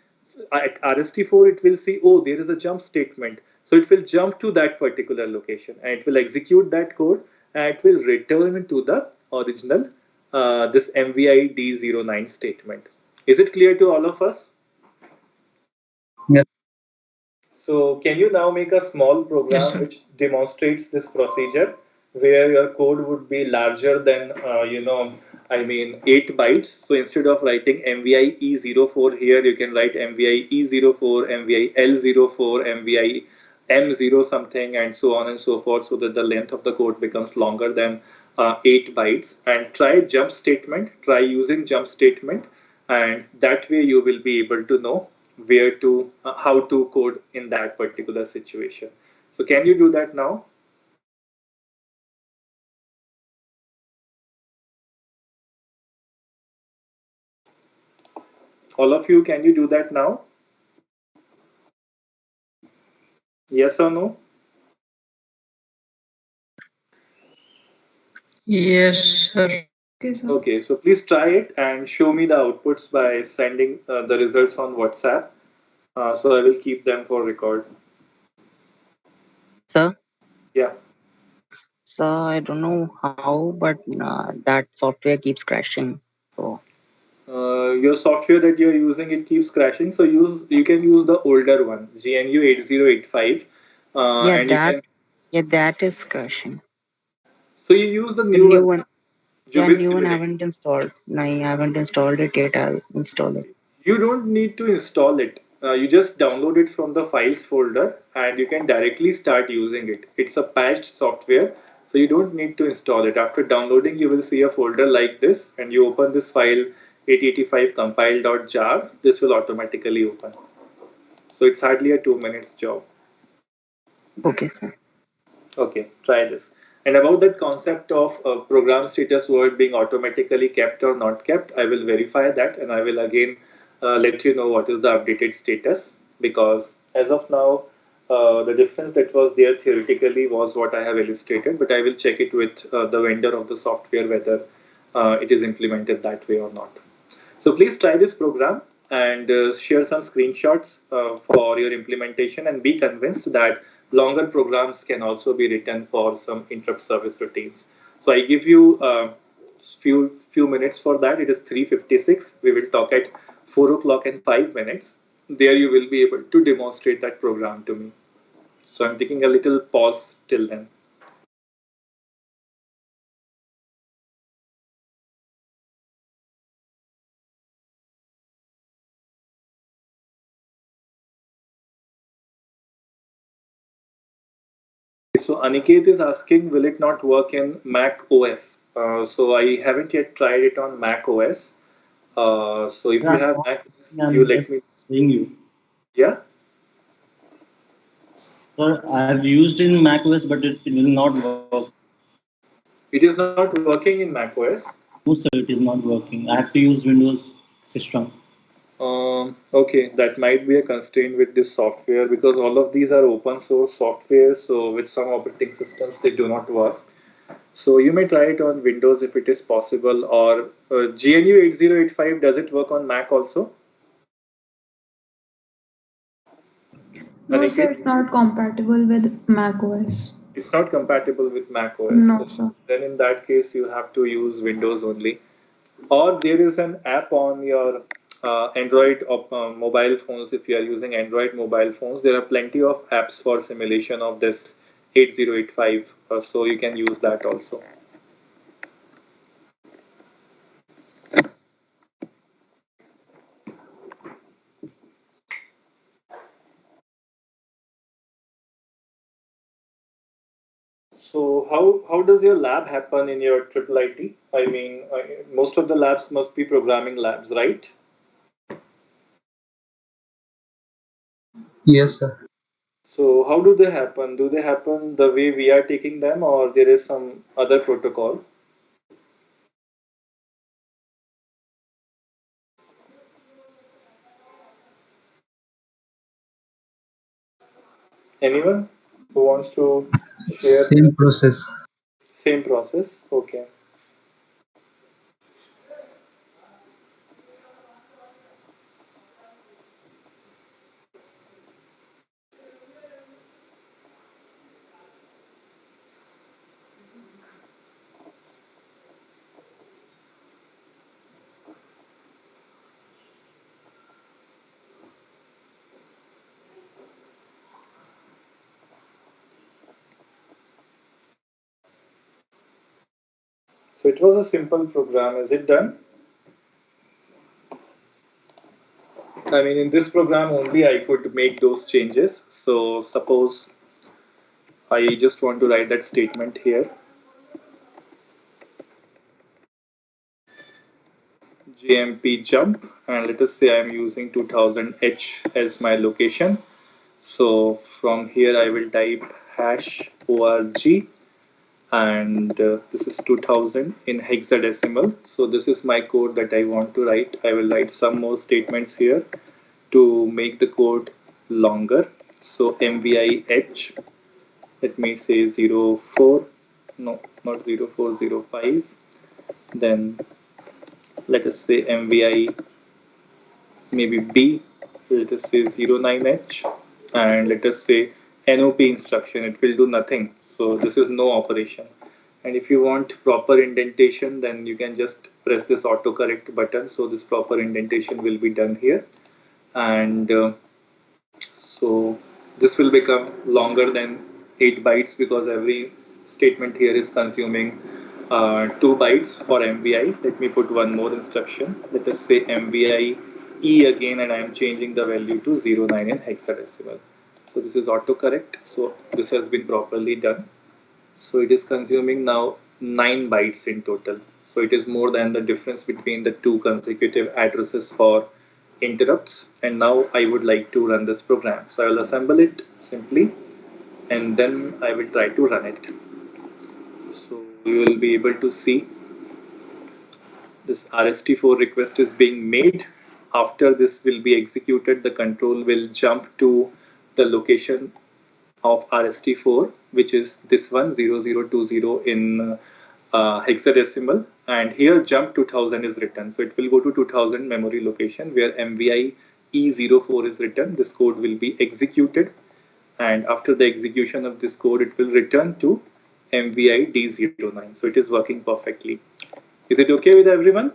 at RST4 it will see, oh, there is a jump statement, so it will jump to that particular location and it will execute that code, and it will return to the original this MVI D09 statement. Is it clear to all of us? Yes. So can you now make a small program Yes, sir. which demonstrates this procedure, where your code would be larger than, 8 bytes. So instead of writing MVI E04 here, you can write MVI E04, MVI L04, MVI M0 something, and so on and so forth, so that the length of the code becomes longer than 8 bytes. And try jump statement, try using jump statement, and that way you will be able to know where to how to code in that particular situation. So can you do that now? All of you, can you do that now? Yes or no? Yes, sir. Okay, sir. Okay, so please try it and show me the outputs by sending the results on WhatsApp. So I will keep them for record. Sir, Yeah. so I don't know how, but that software keeps crashing. So Your software that you're using, it keeps crashing. So you can use the older one, GNU 8085, yeah, and you can. that is crashing. So you use the The new new one, one, yeah, Jubit new one Simulator. haven't installed. No, I haven't installed it yet. I'll install it. You don't need to install it. You just download it from the files folder and you can directly start using it. It's a patched software, so you don't need to install it. After downloading, you will see a folder like this, and you open this file 8085 compile.jar. This will automatically open. So it's hardly a 2 minutes job. Okay, sir. Okay, try this. And about that concept of program status word being automatically kept or not kept, I will verify that and I will again let you know what is the updated status, because as of now, the difference that was there theoretically was what I have illustrated, but I will check it with the vendor of the software whether it is implemented that way or not. So please try this program and share some screenshots for your implementation, and be convinced that longer programs can also be written for some interrupt service routines. So I give you a few minutes for that. It is 3:56. We will talk at 4 o'clock and 5 minutes. There you will be able to demonstrate that program to me. So I'm taking a little pause till then. So Aniket is asking, will it not work in Mac OS? So I haven't yet tried it on Mac OS. So if you Yeah, have Mac OS, you I'm let just me. saying you. Yeah, Sir, I've used in macOS, but it will not work. it is not working in Mac OS. No, sir, it is not working. I have to use Windows system. Okay, that might be a constraint with this software, because all of these are open source software. So with some operating systems, they do not work. So you may try it on Windows if it is possible, or GNU 8085. Does it work on Mac also? No, sir, Aniket? it's not compatible with Mac OS. It's not compatible with Mac OS. No, So sir. then in that case, you have to use Windows only. Or there is an app on your Android mobile phones. If you are using Android mobile phones, there are plenty of apps for simulation of this 8085. So you can use that also. So how does your lab happen in your triple IT? I mean, most of the labs must be programming labs, right? Yes, sir. So how do they happen? Do they happen the way we are taking them, or there is some other protocol? Anyone who wants to share Same process. same process? Okay. So it was a simple program. Is it done? I mean, in this program only I could make those changes. So suppose I just want to write that statement here. JMP jump, and let us say I'm using 2000H as my location. So from here I will type hash org, and this is 2000 in hexadecimal. So this is my code that I want to write. I will write some more statements here to make the code longer. So mvih, let me say 04, no, not 0405. Then let us say mvi maybe b, let us say 09h, and let us say NOP instruction. It will do nothing. So this is no operation. And if you want proper indentation, then you can just press this autocorrect button. So this proper indentation will be done here. And so this will become longer than 8 bytes because every statement here is consuming 2 bytes for MVI. Let me put one more instruction. Let us say MVI E again, and I am changing the value to 09 in hexadecimal. So this is autocorrect. So this has been properly done. So it is consuming now 9 bytes in total. So it is more than the difference between the two consecutive addresses for interrupts. And now I would like to run this program. So I will assemble it simply, and then I will try to run it. So you will be able to see this RST4 request is being made. After this will be executed, the control will jump to the location of RST4, which is this one 0020 in hexadecimal, and here jump 2000 is written. So it will go to 2000 memory location where MVI E04 is written. This code will be executed, and after the execution of this code, it will return to MVI D09. So it is working perfectly. Is it okay with everyone?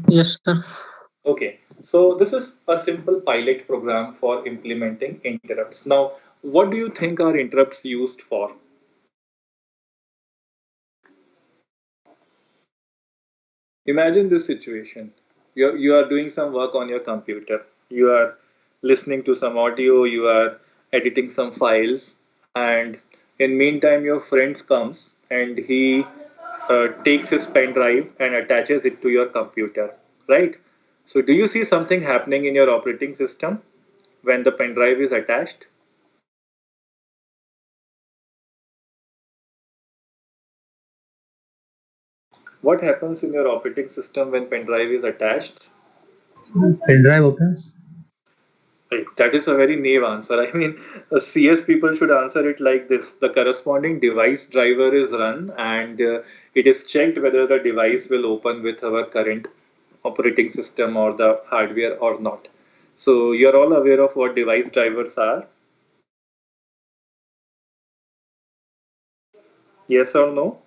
Yes, sir. Okay, so this is a simple pilot program for implementing interrupts. Now, what do you think are interrupts used for? Imagine this situation. You are doing some work on your computer. You are listening to some audio, you are editing some files, and in meantime your friend comes and he takes his pen drive and attaches it to your computer, right? So do you see something happening in your operating system when the pen drive is attached? What happens in your operating system when pen drive is attached? Pen drive opens. Right. That is a very naive answer. I mean, CS people should answer it like this. The corresponding device driver is run, and it is checked whether the device will open with our current operating system or the hardware or not. So you're all aware of what device drivers are? Yes or no?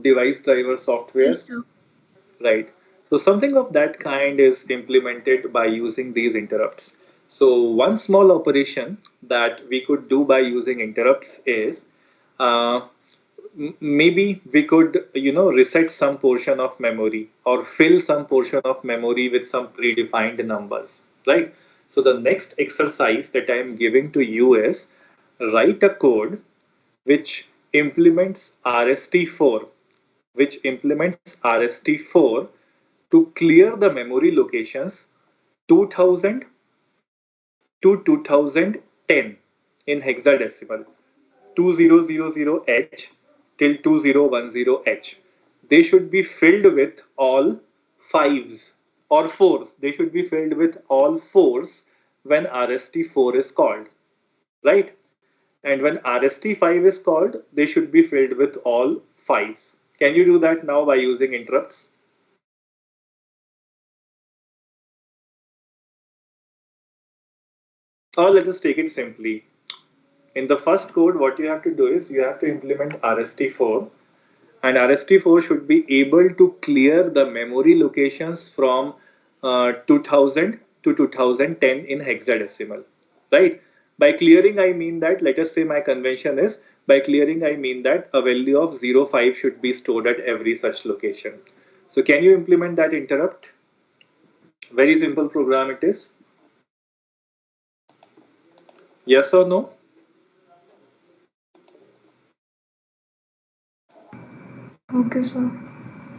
Device driver software? Yes, sir. Right. So something of that kind is implemented by using these interrupts. So one small operation that we could do by using interrupts is uh, maybe we could reset some portion of memory or fill some portion of memory with some predefined numbers, right? So the next exercise that I am giving to you is write a code which implements RST4 which implements RST4 to to clear the memory locations 2000 to 2010 in hexadecimal, 2000H till 2010H. They should be filled with all fives or fours. They should be filled with all fours when RST4 is called, right? And when RST5 is called, they should be filled with all fives. Can you do that now by using interrupts? Or let us take it simply. In the first code, what you have to do is you have to implement RST4, and RST4 should be able to clear the memory locations from 2000 to 2010 in hexadecimal, right? By clearing, I mean that, let us say my convention is, by clearing, I mean that a value of 05 should be stored at every such location. So can you implement that interrupt? Very simple program it is. Yes or no? Okay, sir.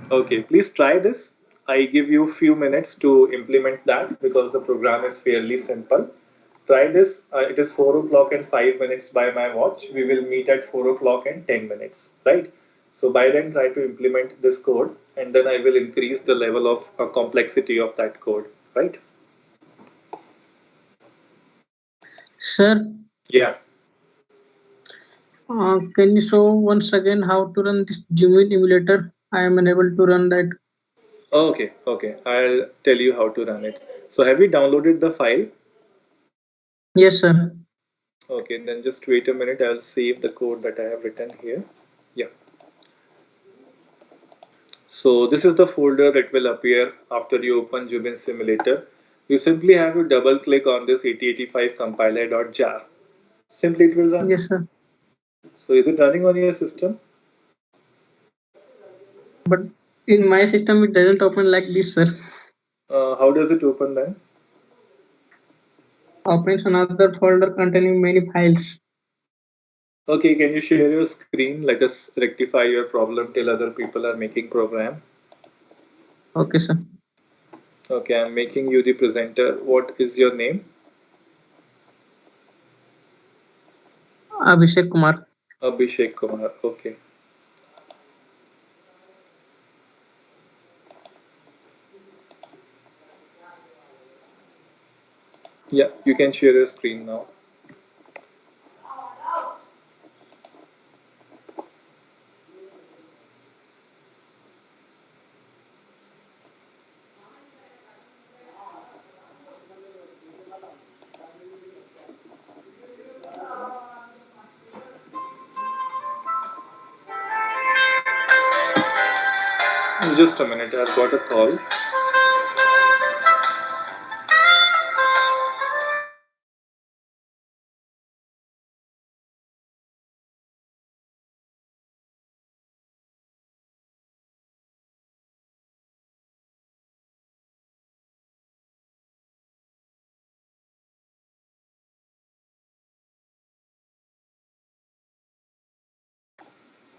Okay, please try this. I give you few minutes to implement that because the program is fairly simple. Try this. It is 4 o'clock and 5 minutes by my watch. We will meet at 4 o'clock and 10 minutes, right? So by then try to implement this code, and then I will increase the level of complexity of that code, right? Sir, Yeah. can you show once again how to run this Gmail emulator? I am unable to run that. Okay, okay. I'll tell you how to run it. So have you downloaded the file? Yes, sir. Okay, then just wait a minute. I'll save the code that I have written here. Yeah. So this is the folder that will appear after you open Jubin Simulator. You simply have to double click on this 8085 compiler.jar. Simply it will run. Yes, sir. So is it running on your system? But in my system, it doesn't open like this, sir. How does it open then? Opens another folder containing many files. Okay, can you share your screen? Let us rectify your problem till other people are making program. Okay, sir. Okay, I'm making you the presenter. What is your name? Abhishek Kumar. Abhishek Kumar. Okay. Yeah, you can share your screen now. Just a minute, I've got a call.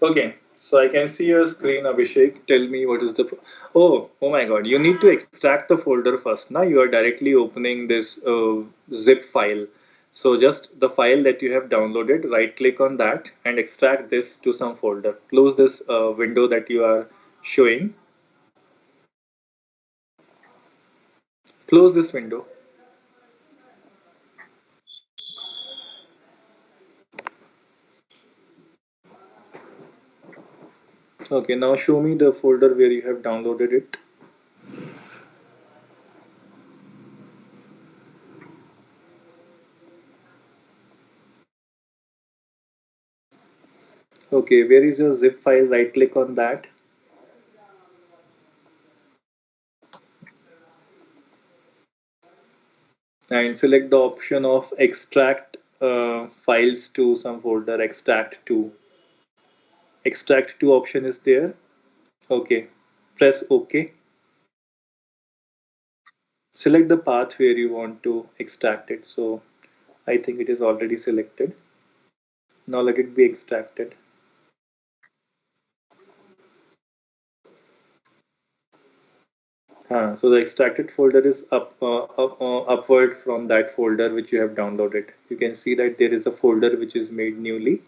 Okay, so I can see your screen, Abhishek. Tell me what is the. Oh my God! You need to extract the folder first. Now you are directly opening this zip file. So just the file that you have downloaded, right click on that and extract this to some folder. Close this window that you are showing. Close this window. Okay, now show me the folder where you have downloaded it. Okay, where is your zip file? Right click on that. And select the option of extract files to some folder. Extract to option is there. Okay, press OK. Select the path where you want to extract it. So I think it is already selected. Now let it be extracted. So the extracted folder is upward from that folder which you have downloaded. You can see that there is a folder which is made newly.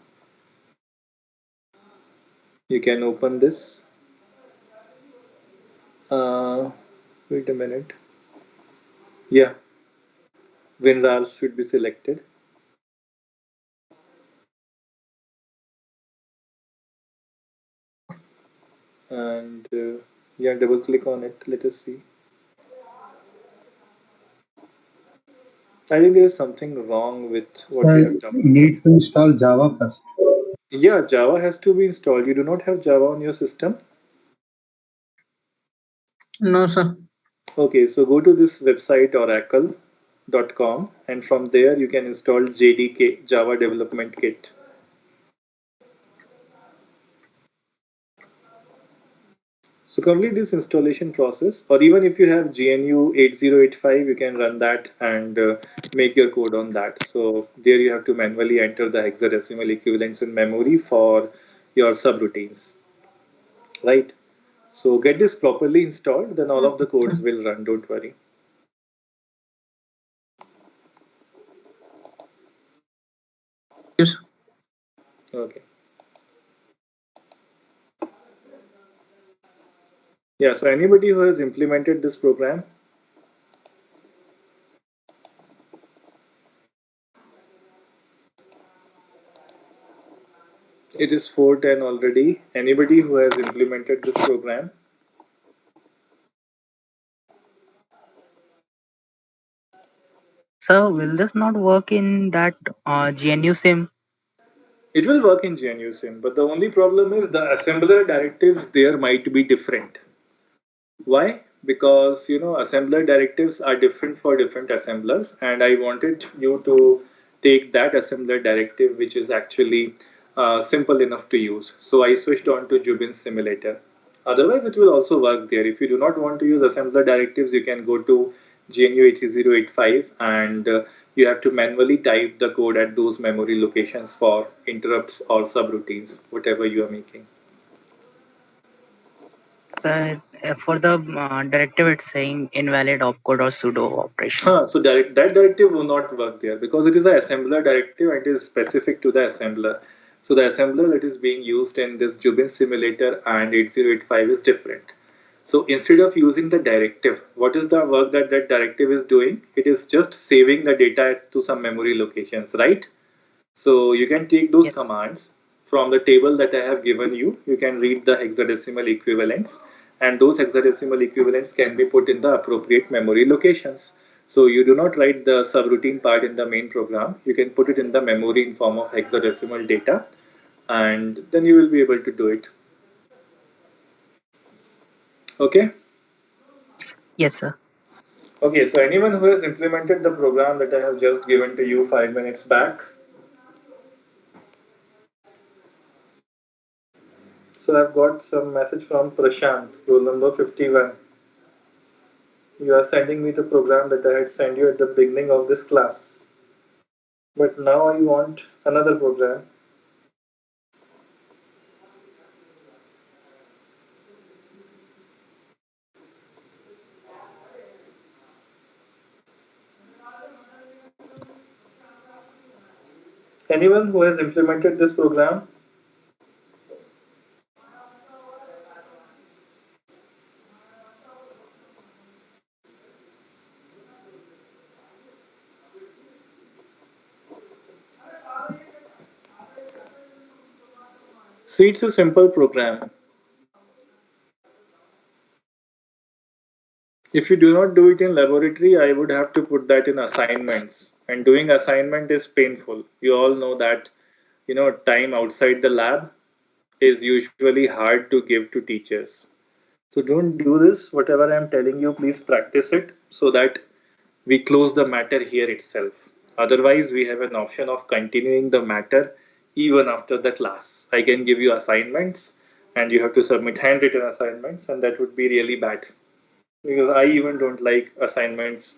You can open this. Wait a minute. Yeah, WinRAR should be selected. And yeah, double click on it. Let us see. I think there is something wrong with what you Sir, have done. you need to install Java first. Yeah, Java has to be installed. You do not have Java on your system? No, sir. Okay, so go to this website oracle.com and from there you can install JDK, Java Development Kit. So complete this installation process, or even if you have GNU 8085, you can run that and make your code on that. So there you have to manually enter the hexadecimal equivalents in memory for your subroutines, right? So get this properly installed, then all of the Okay. codes will run, don't worry. Yes. Okay. Yeah, so anybody who has implemented this program, it is 4:10 already. Anybody who has implemented this program, So will this not work in that GNU sim? it will work in GNU Sim, but the only problem is the assembler directives there might be different. Why? Because assembler directives are different for different assemblers, and I wanted you to take that assembler directive which is actually simple enough to use. So I switched on to Jubin Simulator. Otherwise, it will also work there. If you do not want to use assembler directives, you can go to GNU 8085 and you have to manually type the code at those memory locations for interrupts or subroutines, whatever you are making. So for the directive, it's saying invalid opcode or sudo operation. So that directive will not work there because it is an assembler directive and it is specific to the assembler. So the assembler that is being used in this Jubin simulator and 8085 is different. So instead of using the directive, what is the work that that directive is doing? It is just saving the data to some memory locations, right? So you can take those Yes. commands from the table that I have given you. You can read the hexadecimal equivalents, and those hexadecimal equivalents can be put in the appropriate memory locations. So you do not write the subroutine part in the main program. You can put it in the memory in form of hexadecimal data, and then you will be able to do it. Okay? Yes, sir. Okay, so anyone who has implemented the program that I have just given to you 5 minutes back. So I've got some message from Prashant, roll number 51. You are sending me the program that I had sent you at the beginning of this class. But now I want another program. Anyone who has implemented this program? See, it's a simple program. If you do not do it in laboratory, I would have to put that in assignments. And doing assignment is painful. You all know that, time outside the lab is usually hard to give to teachers. So don't do this. Whatever I'm telling you, please practice it so that we close the matter here itself. Otherwise, we have an option of continuing the matter even after the class. I can give you assignments and you have to submit handwritten assignments, and that would be really bad because I even don't like assignments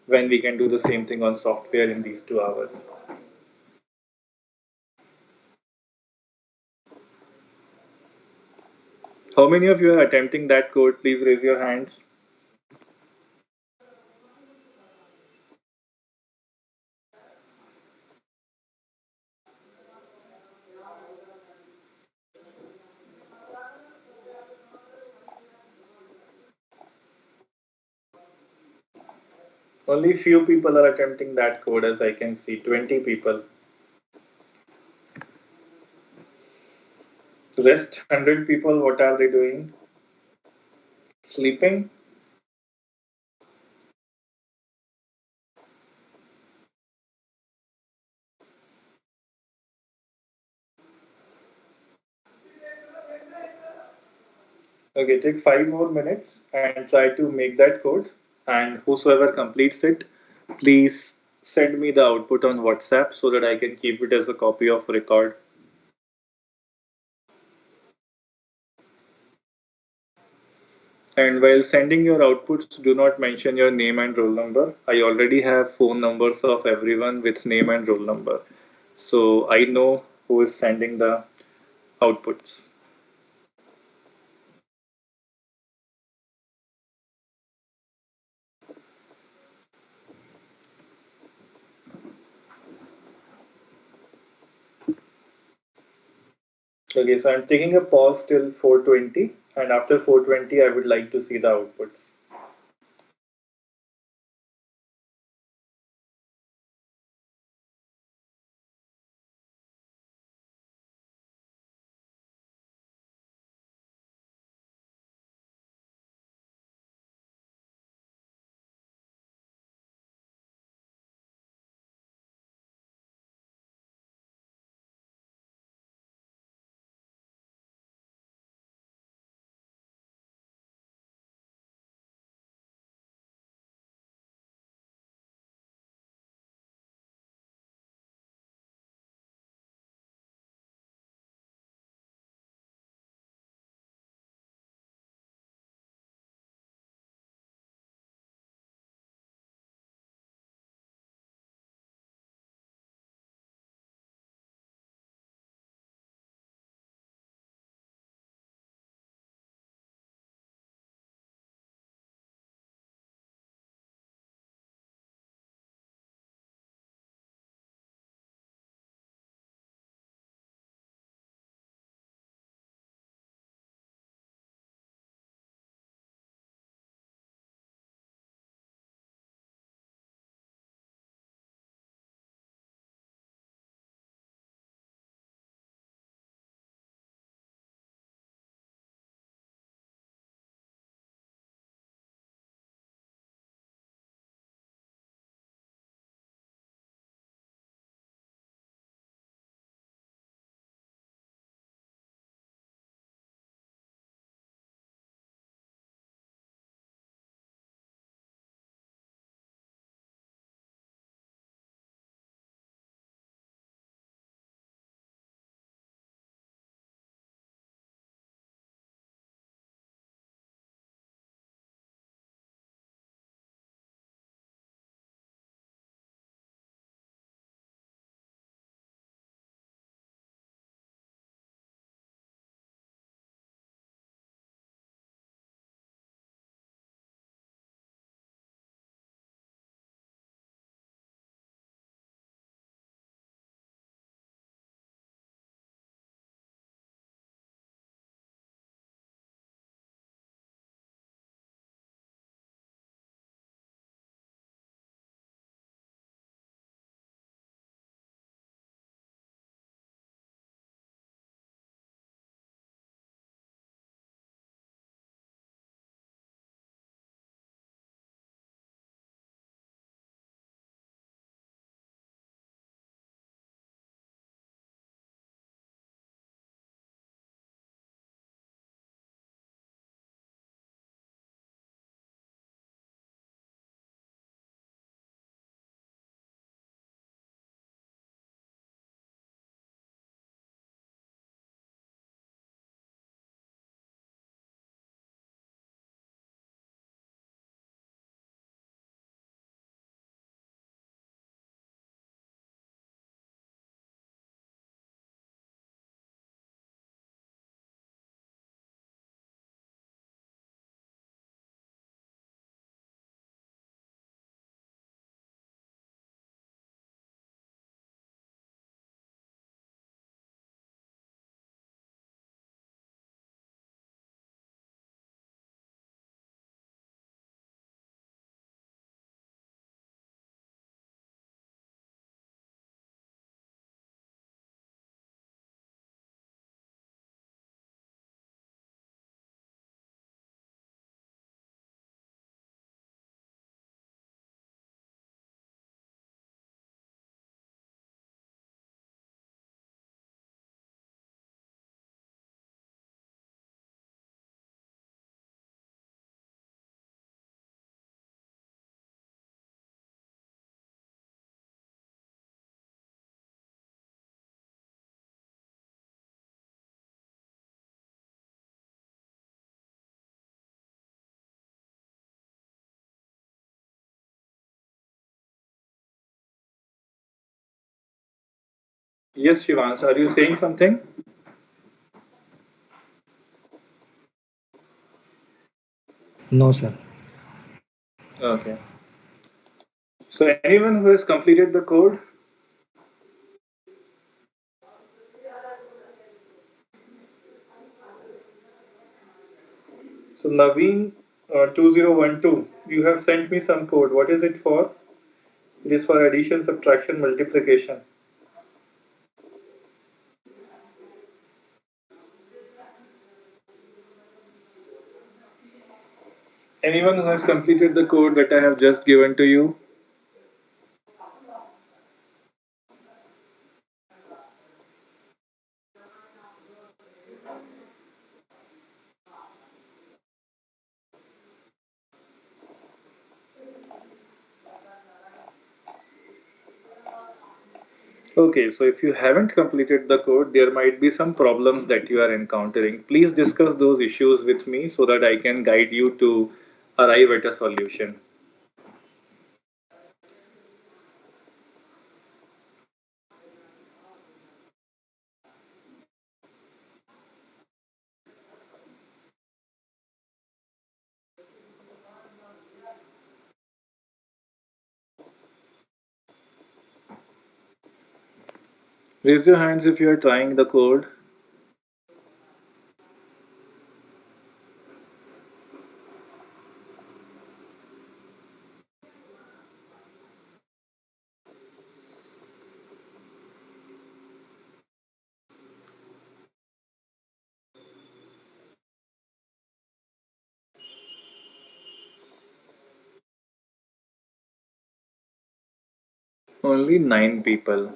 when we can do the same thing on software in these 2 hours. How many of you are attempting that code? Please raise your hands. Only few people are attempting that code, as I can see, 20 people. Rest 100 people, what are they doing? Sleeping? Okay, take 5 more minutes and try to make that code. And whosoever completes it, please send me the output on WhatsApp so that I can keep it as a copy of record. And while sending your outputs, do not mention your name and roll number. I already have phone numbers of everyone with name and roll number. So I know who is sending the outputs. Okay, so I'm taking a pause till 4:20, and after 4:20, I would like to see the outputs. Yes, Shivans, are you saying something? No, sir. Okay. So anyone who has completed the code? So Naveen 2012, you have sent me some code. What is it for? It is for addition, subtraction, multiplication. Anyone who has completed the code that I have just given to you? Okay, so if you haven't completed the code, there might be some problems that you are encountering. Please discuss those issues with me so that I can guide you to arrive at a solution. Raise your hands if you are trying the code. Only 9 people.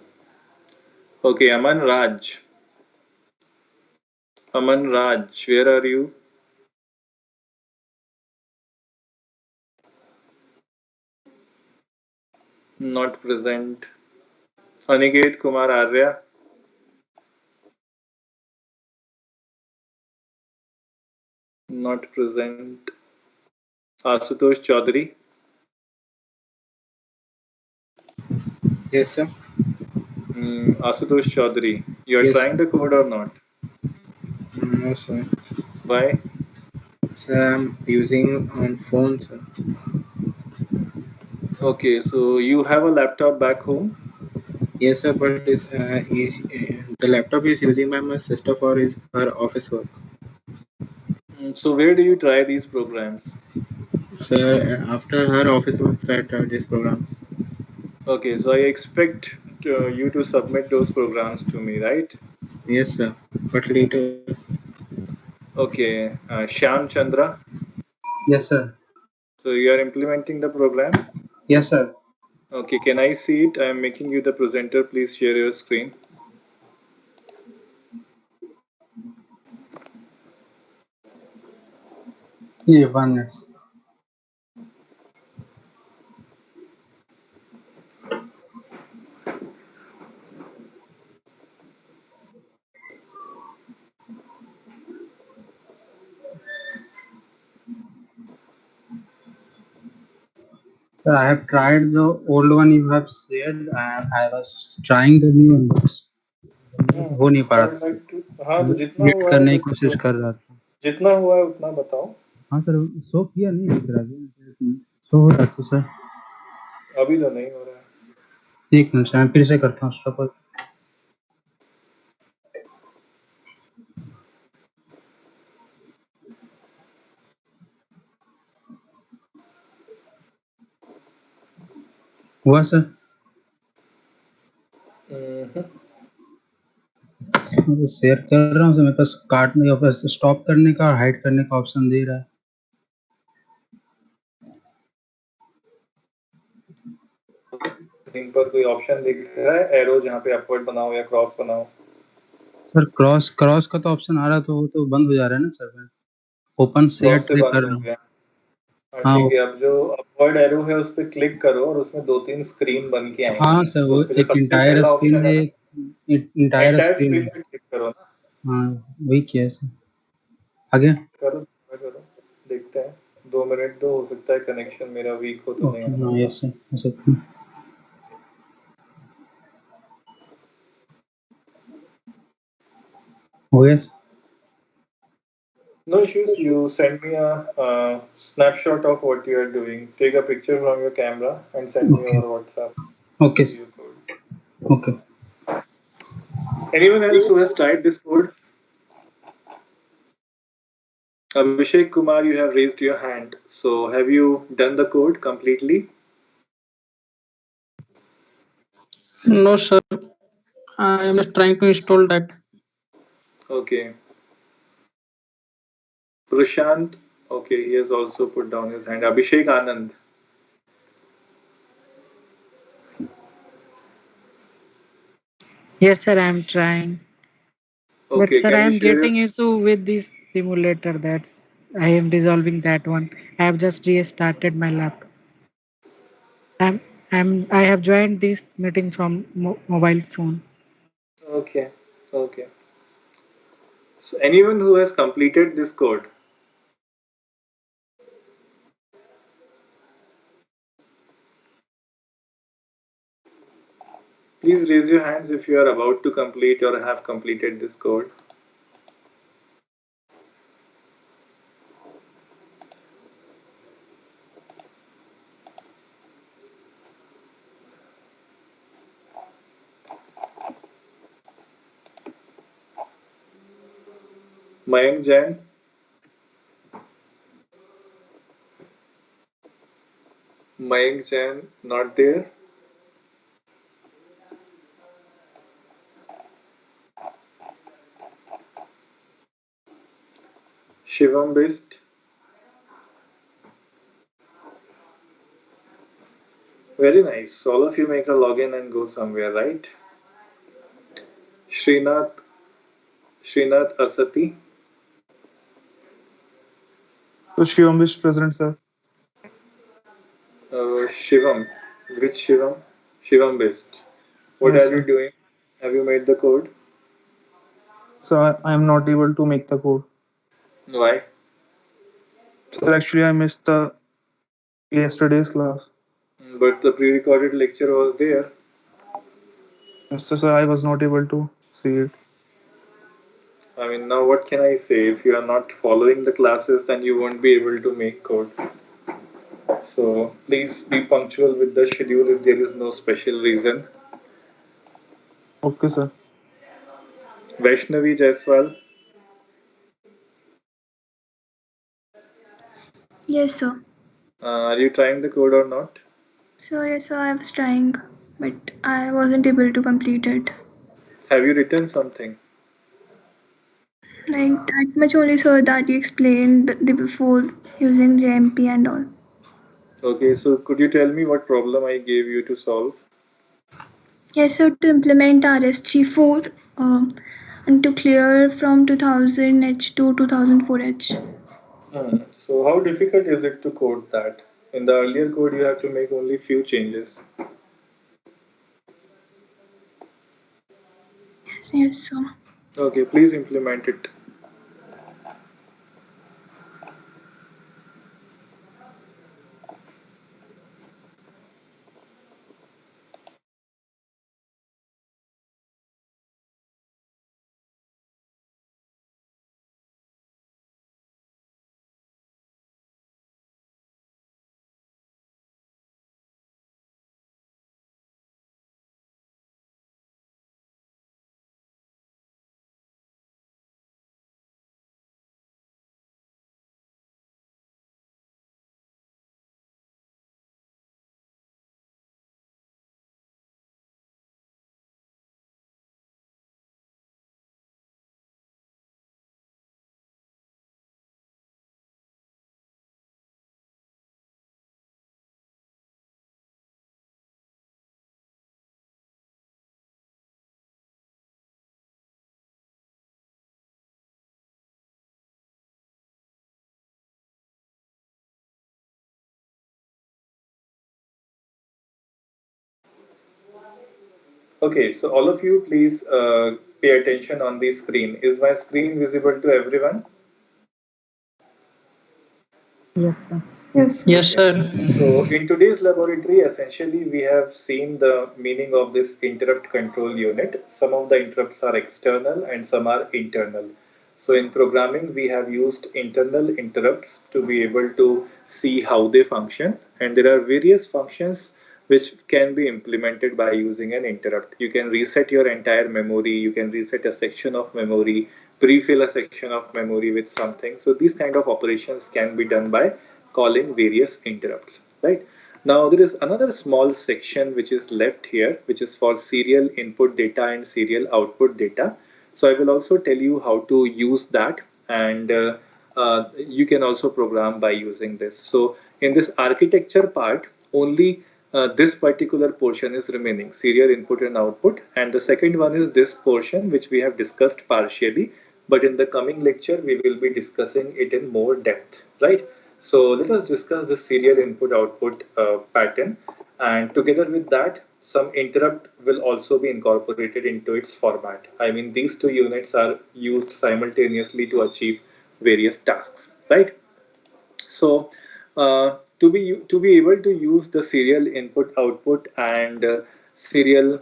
Okay, Aman Raj. Aman Raj, where are you? Not present. Aniket Kumar Arya. Not present. Asutosh Chaudhary. Yes, sir. Asutosh Chaudhary. You are Yes. trying the code or not? No, sir. Why? Sir, I'm using on phone, sir. Okay, so you have a laptop back home? Yes, sir. But the laptop is using by my sister for her office work. So where do you try these programs? Sir, after her office work, I tried these programs. Okay, so I expect you to submit those programs to me, right? Yes, sir. But later. Okay, Shyam Chandra. Yes, sir. So you are implementing the program? Yes, sir. Okay, can I see it? I am making you the presenter. Please share your screen. Yeah, 1 minute. Sir, I have tried the old one you have said, and I was trying the new one, but हो नहीं पा I रहा would था sir. like to. हाँ, तो जितना edit हुआ है करने की just कोशिश कर रहा था। जितना हुआ है उतना बताओ। हाँ सर, शो किया नहीं दिख रहा है। शो हो रहा था सर। अभी तो नहीं हो रहा है। 1 मिनट, मैं फिर से करता हूँ स्टॉप। हुआ सर? मैं शेयर कर रहा हूँ सर, मेरे पास काटने का, पास स्टॉप करने का और हाइड करने का ऑप्शन दे रहा है। स्क्रीन पर कोई ऑप्शन दिख रहा है एरो जहाँ पे अपवर्ड बनाओ या क्रॉस बनाओ? सर क्रॉस का तो ऑप्शन आ रहा, तो वो तो बंद हो जा रहा है ना सर। ओपन शेयर क्रॉस से ट्री बंद कर हो रहा हूँ। गया। हाँ ठीक है, अब जो अपवर्ड एरो है उस पर क्लिक करो और उसमें 2-3 स्क्रीन बन के आएंगी। हाँ सर, तो वो उसमें जो एक सबसे इंटायर पहला स्क्रीन ऑप्शन है, है ना, इंटायर एंटायर स्क्रीन स्क्रीन है। पे क्लिक करो ना। हाँ, वही किया है सर। आगे करो देखते हैं। 2 मिनट दो, हो सकता है कनेक्शन मेरा वीक हो तो नहीं ओके। आ रहा हाँ, होगा। यस सर, हो सकता है। Oh yes. No issues. You send me a snapshot of what you are doing. Take a picture from your camera and send me over Okay. WhatsApp Okay. video code. Okay. Anyone else who has tried this code? Abhishek Kumar, you have raised your hand. So have you done the code completely? No, sir. I am just trying to install that. Okay. Prashant, okay, he has also put down his hand. Abhishek Anand. Yes, sir, I'm trying. But Okay, sir, can I you am share your getting issue with this simulator that I am resolving that one. I have just restarted my laptop. I have joined this meeting from mobile phone. okay, okay. So anyone who has completed this code? Please raise your hands if you are about to complete or have completed this code. Mayank Jain, Mayank Jain, not there. Shivam Bist, very nice. All of you make a login and go somewhere, right? Srinath, Srinath Asati, So Shivam is present, sir. Shivam, which Shivam? Shivam Bist. What Yes, are you sir. doing? Have you made the code? So I am not able to make the code. Why? Sir, actually I missed the yesterday's class. But the pre-recorded lecture was there. Yes, sir, I was not able to see it. I mean, now what can I say? If you are not following the classes, then you won't be able to make code. So please be punctual with the schedule if there is no special reason. Okay, sir. Vaishnavi Jaiswal, Yes, sir. are you trying the code or not? So yes, sir, I was trying, but I wasn't able to complete it. Have you written something? Like that much only, sir, that you explained the before using JMP and all. Okay, so could you tell me what problem I gave you to solve? Yes, sir, to implement RS34 and to clear from 2000H to 2004H. So how difficult is it to code that? In the earlier code, you have to make only few changes. Yes, sir. Okay, please implement it. Okay, so all of you please pay attention on the screen. Is my screen visible to everyone? Yes, sir. Yes. Yes, sir. So in today's laboratory, essentially we have seen the meaning of this interrupt control unit. Some of the interrupts are external and some are internal. So in programming, we have used internal interrupts to be able to see how they function. And there are various functions which can be implemented by using an interrupt. You can reset your entire memory, you can reset a section of memory, pre-fill a section of memory with something. So these kind of operations can be done by calling various interrupts, right? Now there is another small section which is left here, which is for serial input data and serial output data. So I will also tell you how to use that, and you can also program by using this. So in this architecture part, only this particular portion is remaining, serial input and output, and the second one is this portion which we have discussed partially, but in the coming lecture we will be discussing it in more depth, right? So let us discuss the serial input output pattern, and together with that some interrupt will also be incorporated into its format. I mean, these two units are used simultaneously to achieve various tasks, right? So to be able to use the serial input output and serial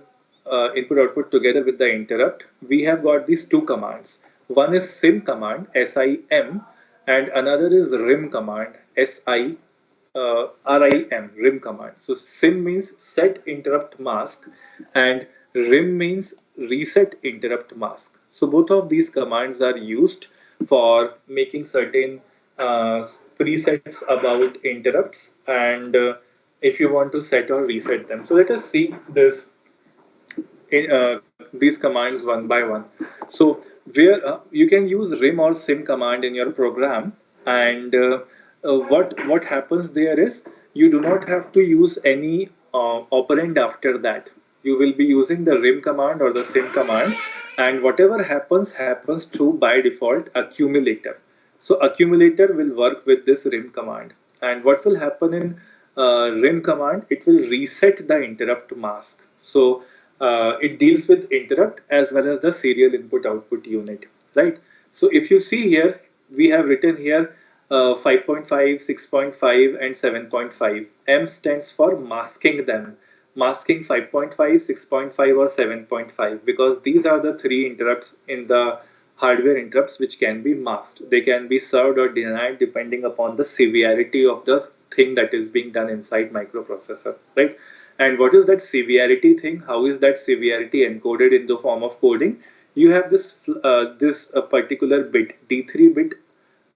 input output together with the interrupt, we have got these two commands. One is sim command, sim, and another is rim command, rim command. So sim means set interrupt mask and rim means reset interrupt mask. So both of these commands are used for making certain uh, presets about interrupts, and if you want to set or reset them. So let us see this these commands one by one. So where you can use rim or sim command in your program, and what happens there is you do not have to use any operand after that. You will be using the rim command or the sim command, and whatever happens through by default accumulator. So accumulator will work with this rim command, and what will happen in rim command, it will reset the interrupt mask. So it deals with interrupt as well as the serial input output unit, right? So if you see here, we have written here 5.5, 6.5 and 7.5. M stands for masking them, masking 5.5, 6.5 or 7.5, because these are the three interrupts in the hardware interrupts which can be masked. They can be served or denied depending upon the severity of the thing that is being done inside microprocessor, right? And what is that severity thing? How is that severity encoded in the form of coding? You have this particular bit, D3 bit,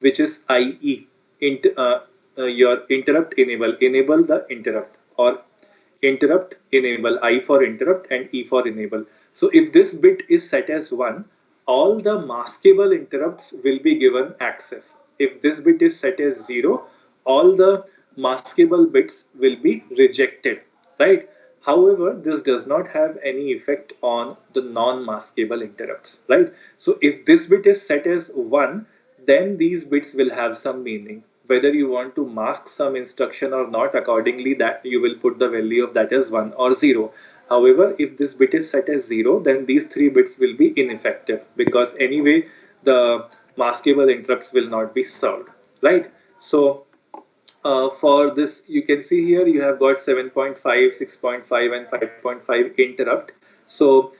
which is IE, your interrupt enable the interrupt, or interrupt enable, I for interrupt and E for enable. So if this bit is set as 1, all the maskable interrupts will be given access. If this bit is set as 0, all the maskable bits will be rejected, right? However, this does not have any effect on the non-maskable interrupts, right? So if this bit is set as 1, then these bits will have some meaning. Whether you want to mask some instruction or not, accordingly that you will put the value of that as 1 or 0. However, if this bit is set as 0, then these three bits will be ineffective, because anyway the maskable interrupts will not be served, right? So for this, you can see here you have got 7.5, 6.5 and 5.5 interrupt. So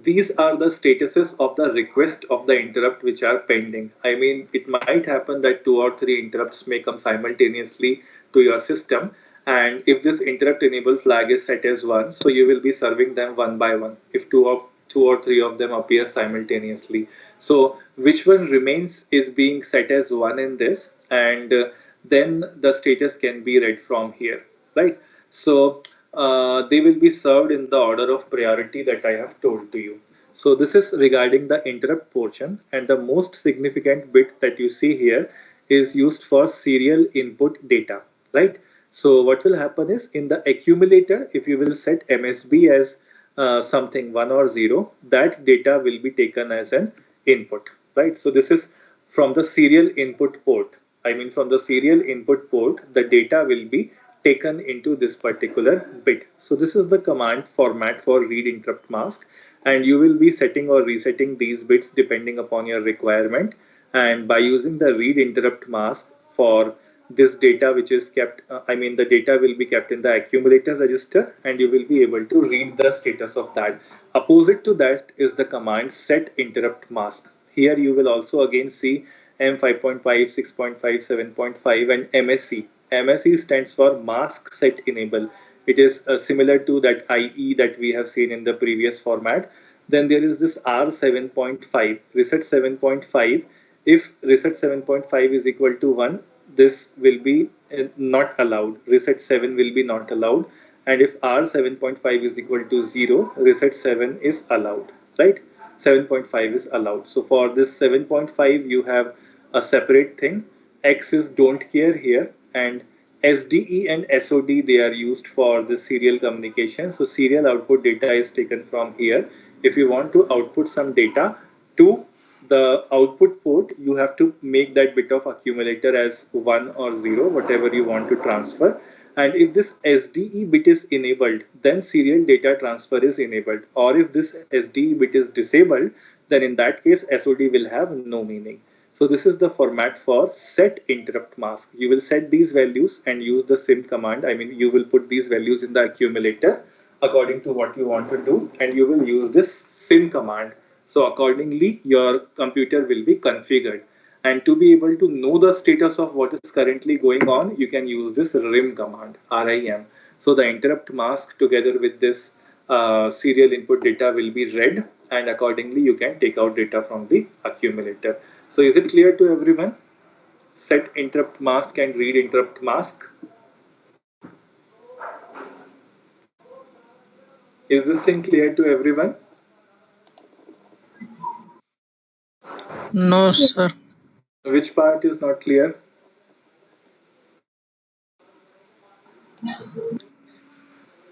these are the statuses of the request of the interrupt which are pending. I mean, it might happen that 2 or 3 interrupts may come simultaneously to your system, and if this interrupt enable flag is set as 1, so you will be serving them one by one if two or three of them appear simultaneously. So which one remains is being set as 1 in this, and then the status can be read from here, right? So they will be served in the order of priority that I have told to you. So this is regarding the interrupt portion, and the most significant bit that you see here is used for serial input data, right? So what will happen is in the accumulator, if you will set MSB as something 1 or 0, that data will be taken as an input, right? So this is from the serial input port. I mean, from the serial input port, the data will be taken into this particular bit. So this is the command format for read interrupt mask, and you will be setting or resetting these bits depending upon your requirement. And by using the read interrupt mask for this data which is kept, the data will be kept in the accumulator register and you will be able to read the status of that. Opposite to that is the command set interrupt mask. Here you will also again see M5.5, 6.5, 7.5 and MSE. MSE stands for mask set enable. It is similar to that IE that we have seen in the previous format. Then there is this R7.5, reset 7.5. If reset 7.5 is equal to 1, this will be not allowed. Reset 7 will be not allowed. And if R7.5 is equal to 0, reset 7 is allowed, right? 7.5 is allowed. So for this 7.5, you have a separate thing. X is don't care here, and SDE and SOD, they are used for the serial communication. So serial output data is taken from here. If you want to output some data to the output port, you have to make that bit of accumulator as 1 or 0, whatever you want to transfer. And if this SDE bit is enabled, then serial data transfer is enabled. Or if this SDE bit is disabled, then in that case SOD will have no meaning. So this is the format for set interrupt mask. You will set these values and use the sim command. You will put these values in the accumulator according to what you want to do, and you will use this sim command. So accordingly, your computer will be configured. And to be able to know the status of what is currently going on, you can use this RIM command, RIM. So the interrupt mask together with this serial input data will be read, and accordingly you can take out data from the accumulator. So is it clear to everyone? Set interrupt mask and read interrupt mask. Is this thing clear to everyone? No, sir. Which part is not clear?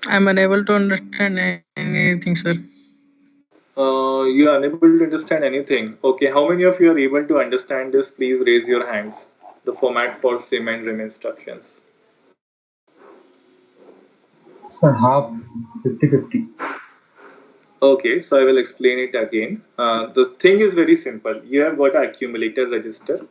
I'm unable to understand anything, sir. You are unable to understand anything. Okay, how many of you are able to understand this? Please raise your hands. The format for sim and rim instructions. Sir, half 50-50. Okay, so I will explain it again. The thing is very simple. You have got an accumulator register,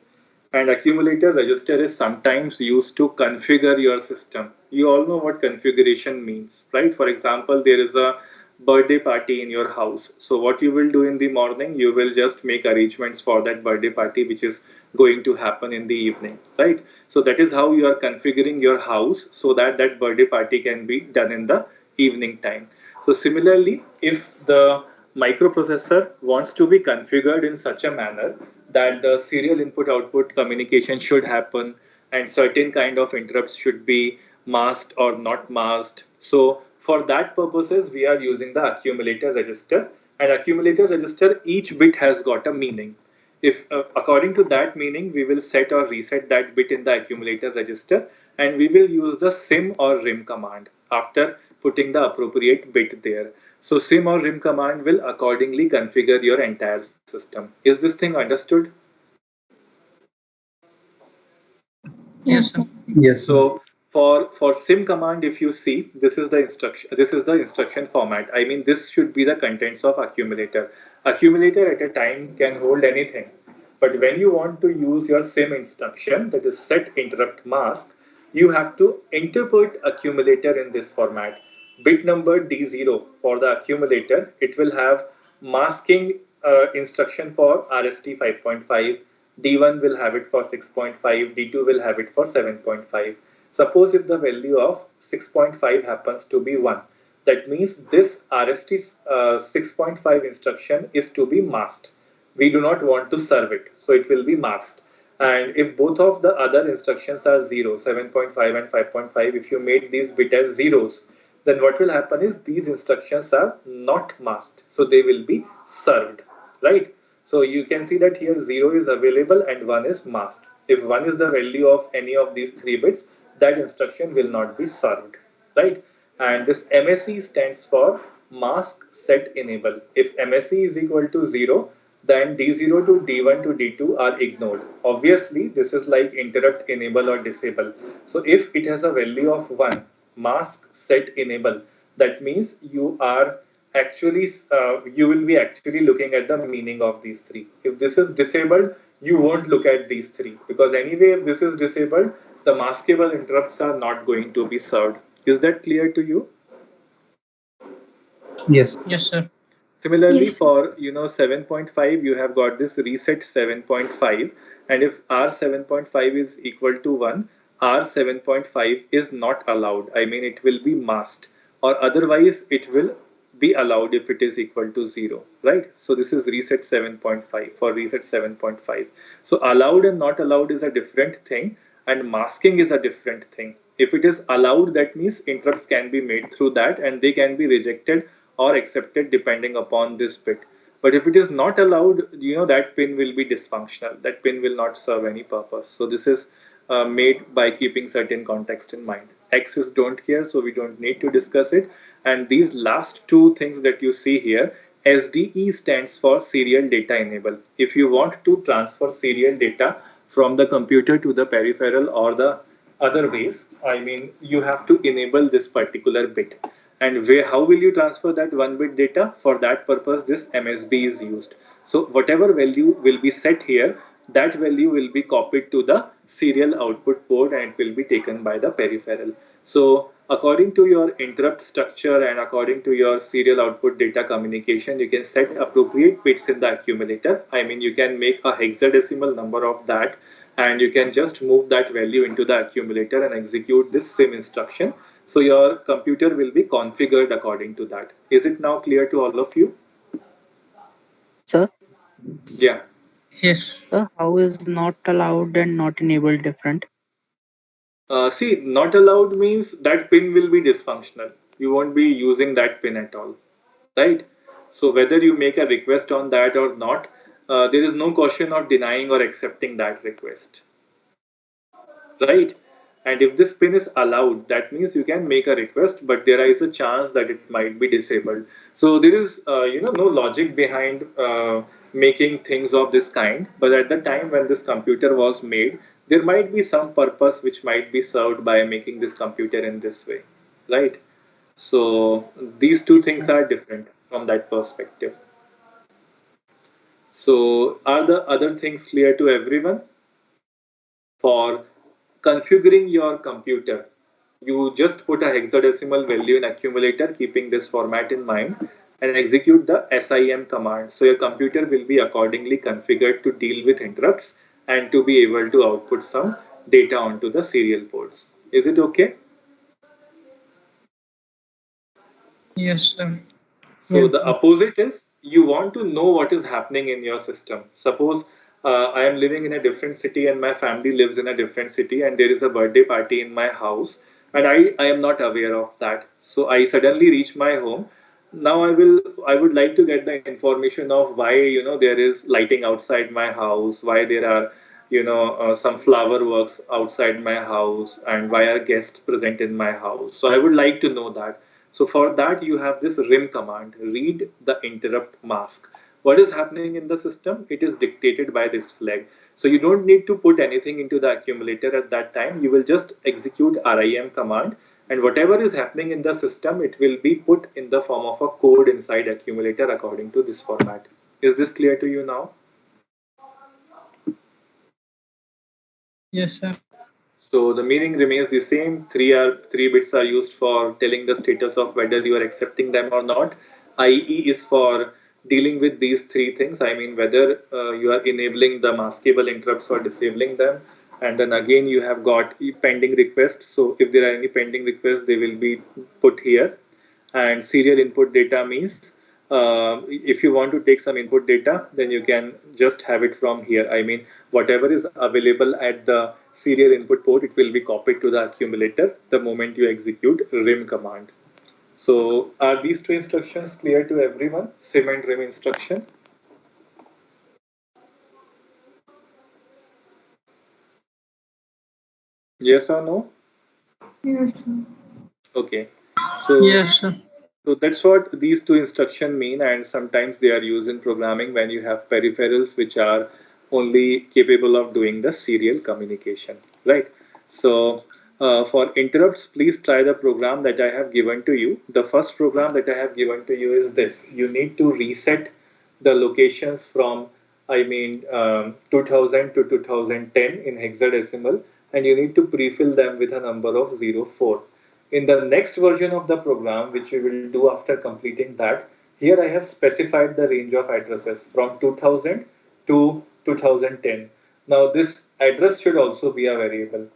and accumulator register is sometimes used to configure your system. You all know what configuration means, right? For example, there is a birthday party in your house. So what you will do in the morning, you will just make arrangements for that birthday party which is going to happen in the evening, right? So that is how you are configuring your house so that that birthday party can be done in the evening time. So similarly, if the microprocessor wants to be configured in such a manner that the serial input output communication should happen and certain kind of interrupts should be masked or not masked. So for that purposes, we are using the accumulator register, and accumulator register, each bit has got a meaning. If according to that meaning, we will set or reset that bit in the accumulator register, and we will use the sim or rim command after putting the appropriate bit there. So sim or rim command will accordingly configure your entire system. Is this thing understood? Yes, sir. Yes. So for sim command, if you see, this is the instruction. This is the instruction format. This should be the contents of accumulator. Accumulator at a time can hold anything, but when you want to use your sim instruction, that is set interrupt mask, you have to interpret accumulator in this format. Bit number D0 for the accumulator, it will have masking instruction for RST 5.5. D1 will have it for 6.5, D2 will have it for 7.5. Suppose if the value of 6.5 happens to be 1, that means this RST 6.5 instruction is to be masked. We do not want to serve it, so it will be masked. And if both of the other instructions are 0, 7.5 and 5.5, if you made these bit as zeros, then what will happen is these instructions are not masked, so they will be served, right? So you can see that here 0 is available and 1 is masked. If 1 is the value of any of these 3 bits, that instruction will not be served, right? And this MSE stands for mask set enable. If MSE is equal to 0, then D0 to D1 to D2 are ignored. Obviously, this is like interrupt enable or disable. So if it has a value of 1, mask set enable, that means you are actually you will be actually looking at the meaning of these 3. If this is disabled, you won't look at these three because anyway, if this is disabled, the maskable interrupts are not going to be served. Is that clear to you? Yes. Yes, sir. Similarly, Yes, sir. for 7.5, you have got this reset 7.5, and if R 7.5 is equal to 1, R 7.5 is not allowed. I mean, it will be masked, or otherwise it will be allowed if it is equal to 0, right? So this is reset 7.5 for reset 7.5. So allowed and not allowed is a different thing, and masking is a different thing. If it is allowed, that means interrupts can be made through that and they can be rejected or accepted depending upon this bit. But if it is not allowed, that pin will be dysfunctional. That pin will not serve any purpose. So this is made by keeping certain context in mind. X is don't care, so we don't need to discuss it. And these last two things that you see here, SDE stands for serial data enable. If you want to transfer serial data from the computer to the peripheral or the other ways, I mean, you have to enable this particular bit. And how will you transfer that 1 bit data? For that purpose, this MSB is used. So whatever value will be set here, that value will be copied to the serial output port and it will be taken by the peripheral. So according to your interrupt structure and according to your serial output data communication, you can set appropriate bits in the accumulator. I mean, you can make a hexadecimal number of that and you can just move that value into the accumulator and execute this sim instruction. So your computer will be configured according to that. Is it now clear to all of you? Sir, Yeah. Yes. sir, how is not allowed and not enabled different? See, not allowed means that pin will be dysfunctional. You won't be using that pin at all, right? So whether you make a request on that or not, there is no question of denying or accepting that request, right? And if this pin is allowed, that means you can make a request, but there is a chance that it might be disabled. So there is, no logic behind making things of this kind. But at the time when this computer was made, there might be some purpose which might be served by making this computer in this way, right? So these two Yes, things sir. are different from that perspective. So are the other things clear to everyone? For configuring your computer, you just put a hexadecimal value in accumulator keeping this format in mind and execute the SIM command. So your computer will be accordingly configured to deal with interrupts and to be able to output some data onto the serial ports. Is it okay? Yes, sir. So Yes, the sir. opposite is you want to know what is happening in your system. Suppose I am living in a different city and my family lives in a different city and there is a birthday party in my house and I am not aware of that. So I suddenly reach my home. Now I would like to get the information of why there is lighting outside my house, why there are some flower works outside my house and why are guests present in my house. So I would like to know that. So for that, you have this rim command, read the interrupt mask. What is happening in the system? It is dictated by this flag. So you don't need to put anything into the accumulator at that time. You will just execute RIM command and whatever is happening in the system, it will be put in the form of a code inside accumulator according to this format. Is this clear to you now? Yes, sir. So the meaning remains the same. Three bits are used for telling the status of whether you are accepting them or not. IE is for dealing with these three things. I mean whether you are enabling the maskable interrupts or disabling them. And then again you have got pending requests. So if there are any pending requests, they will be put here. And serial input data means if you want to take some input data, then you can just have it from here. I mean, whatever is available at the serial input port, it will be copied to the accumulator the moment you execute rim command. So are these two instructions clear to everyone? Sim and rim instruction? Yes or no? Yes, sir. Okay. So Yes, sir. So that's what these two instructions mean, and sometimes they are used in programming when you have peripherals which are only capable of doing the serial communication, right? So for interrupts, please try the program that I have given to you. The first program that I have given to you is this. You need to reset the locations from I mean 2000 to 2010 in hexadecimal, and you need to pre-fill them with a number of 04. In the next version of the program, which we will do after completing that, here I have specified the range of addresses from 2000 to 2010. Now this address should also be a variable.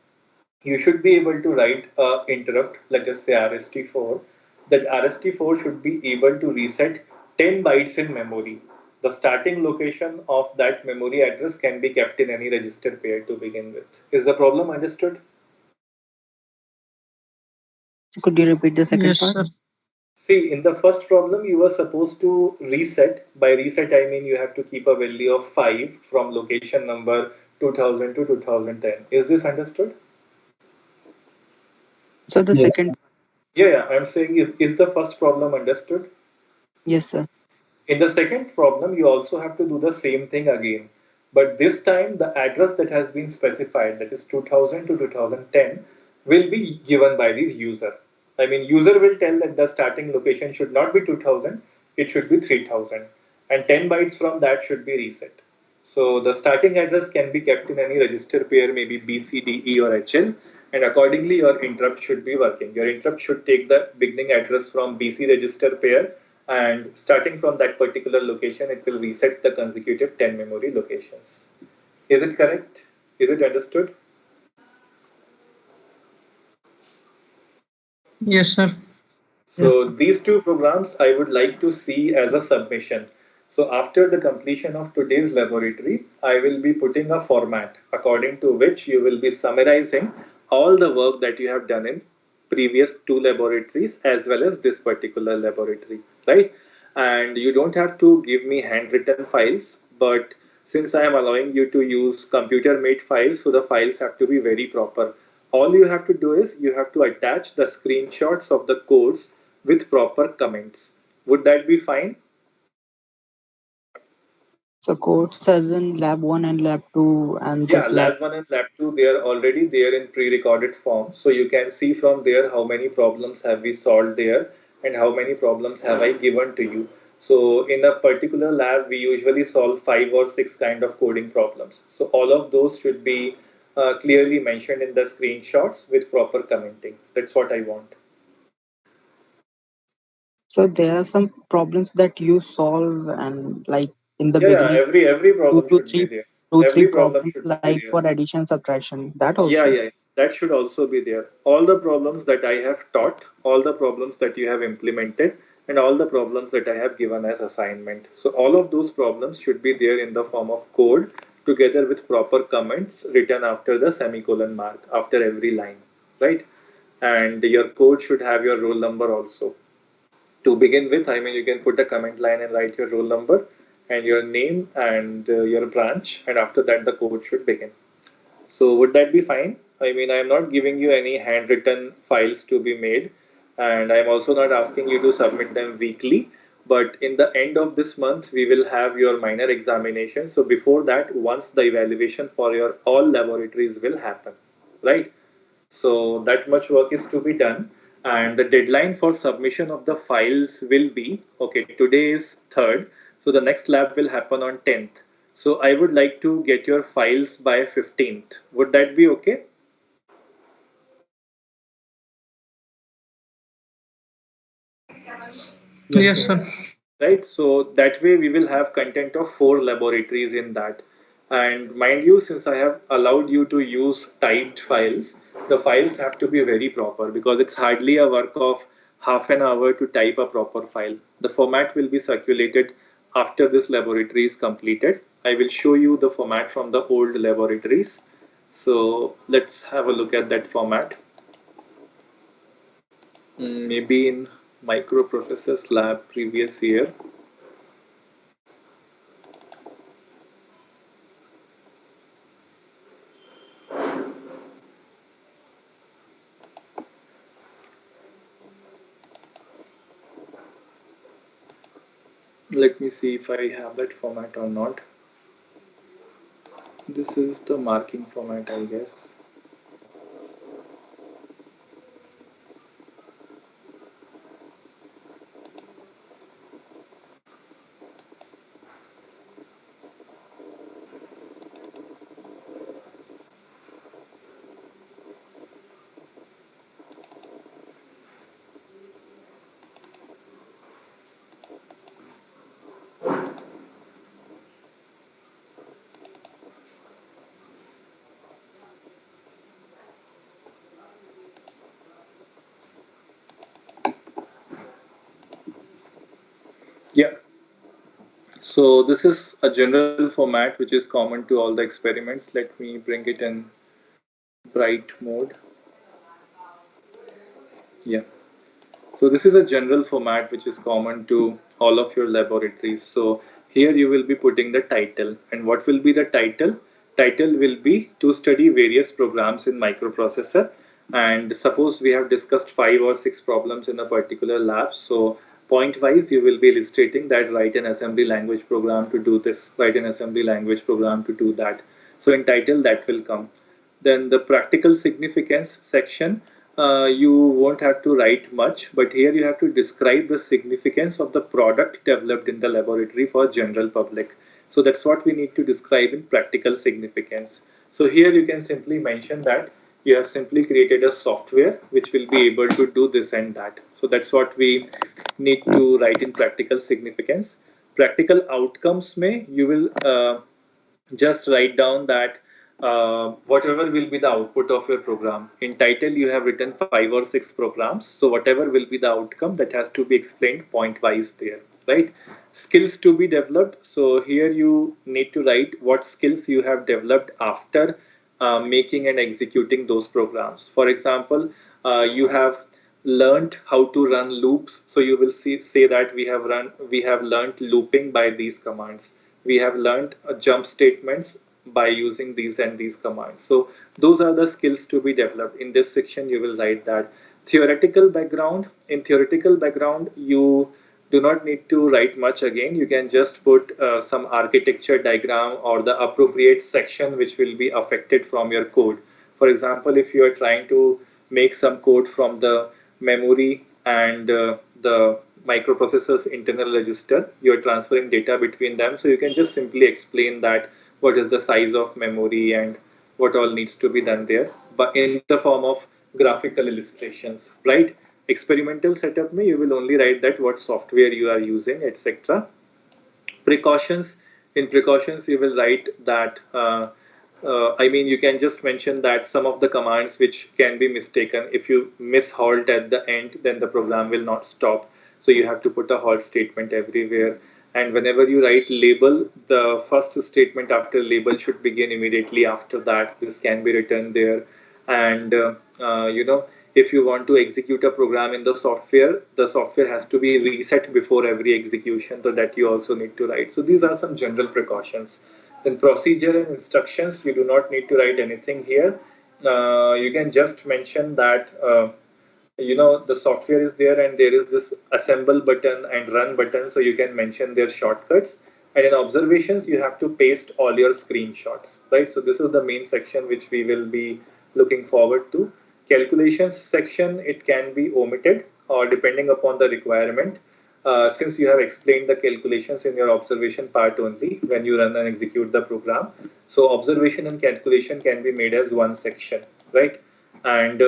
You should be able to write a interrupt, let us say RST4. That RST4 should be able to reset 10 bytes in memory. The starting location of that memory address can be kept in any register pair to begin with. Is the problem understood? Could you repeat the second Yes, part? sir. See, in the first problem, you were supposed to reset. By reset, I mean you have to keep a value of 5 from location number 2000 to 2010. Is this understood? So the Yes. second, Yeah, I'm saying is the first problem understood? yes, sir. In the second problem, you also have to do the same thing again. But this time, the address that has been specified, that is 2000 to 2010, will be given by this user. I mean, user will tell that the starting location should not be 2000, it should be 3000. And 10 bytes from that should be reset. So the starting address can be kept in any register pair, maybe B, C, D, E, or HL, and accordingly your interrupt should be working. Your interrupt should take the beginning address from BC register pair, and starting from that particular location, it will reset the consecutive 10 memory locations. Is it correct? Is it understood? Yes, sir. Yes. So these two programs I would like to see as a submission. So after the completion of today's laboratory, I will be putting a format according to which you will be summarizing all the work that you have done in previous two laboratories as well as this particular laboratory, right? And you don't have to give me handwritten files, but since I am allowing you to use computer made files, so the files have to be very proper. All you have to do is you have to attach the screenshots of the codes with proper comments. Would that be fine? So codes as in lab 1 and lab 2 and Yeah, this lab. lab 1 and lab 2, they are already there in pre-recorded form. So you can see from there how many problems have we solved there and how many problems have I given to you. So in a particular lab, we usually solve 5 or 6 kind of coding problems. So all of those should be clearly mentioned in the screenshots with proper commenting. That's what I want. So there are some problems that you solve and like in the Yeah, beginning, every two problem to should be three, there. two, three Every problem problems should be like there. for addition, subtraction. That Yeah, also. yeah, that should also be there. All the problems that I have taught, all the problems that you have implemented, and all the problems that I have given as assignment. So all of those problems should be there in the form of code together with proper comments written after the semicolon mark, after every line, right? And your code should have your roll number also. To begin with, I mean, you can put a comment line and write your roll number and your name and your branch, and after that, the code should begin. So would that be fine? I mean, I'm not giving you any handwritten files to be made, and I'm also not asking you to submit them weekly. But in the end of this month, we will have your minor examination. So before that, once the evaluation for your all laboratories will happen, right? So that much work is to be done. And the deadline for submission of the files will be, okay, today is 3rd. So the next lab will happen on 10th. So I would like to get your files by 15th. Would that be okay? Yes, Yes, sir. sir. Right, so that way we will have content of 4 laboratories in that. And mind you, since I have allowed you to use typed files, the files have to be very proper because it's hardly a work of half an hour to type a proper file. The format will be circulated after this laboratory is completed. I will show you the format from the old laboratories. So let's have a look at that format. Maybe in microprocessors lab previous year. Let me see if I have that format or not. This is the marking format, I guess. So this is a general format which is common to all the experiments. Let me bring it in bright mode. Yeah. So this is a general format which is common to all of your laboratories. So here you will be putting the title. And what will be the title? Title will be to study various programs in microprocessor. And suppose we have discussed 5 or 6 problems in a particular lab. So point wise you will be illustrating that write an assembly language program to do this, write an assembly language program to do that. So in title that will come. Then the practical significance section, you won't have to write much, but here you have to describe the significance of the product developed in the laboratory for general public. So that's what we need to describe in practical significance. So here you can simply mention that you have simply created a software which will be able to do this and that. So that's what we need to write in practical significance. Practical outcomes may you will just write down that whatever will be the output of your program. In title, you have written 5 or 6 programs. So whatever will be the outcome, that has to be explained point wise there, right? Skills to be developed. So here you need to write what skills you have developed after making and executing those programs. For example, you have learned how to run loops. So you will say that we have learned looping by these commands. We have learned jump statements by using these and these commands. So those are the skills to be developed. In this section, you will write that. Theoretical background. In theoretical background, you do not need to write much again. You can just put some architecture diagram or the appropriate section which will be affected from your code. For example, if you are trying to make some code from the memory and the microprocessor's internal register, you're transferring data between them. So you can just simply explain that what is the size of memory and what all needs to be done there, but in the form of graphical illustrations, right? Experimental setup may you will only write that what software you are using, etc. Precautions. In precautions, you will write that I mean, you can just mention that some of the commands which can be mistaken. If you miss halt at the end, then the program will not stop. So you have to put a halt statement everywhere. And whenever you write label, the first statement after label should begin immediately after that. This can be written there. And if you want to execute a program in the software has to be reset before every execution. So that you also need to write. So these are some general precautions. Then procedure and instructions, you do not need to write anything here. You can just mention that the software is there and there is this assemble button and run button, so you can mention their shortcuts. And in observations, you have to paste all your screenshots, right? So this is the main section which we will be looking forward to. Calculations section, it can be omitted or depending upon the requirement. Since you have explained the calculations in your observation part only when you run and execute the program. So observation and calculation can be made as one section, right? And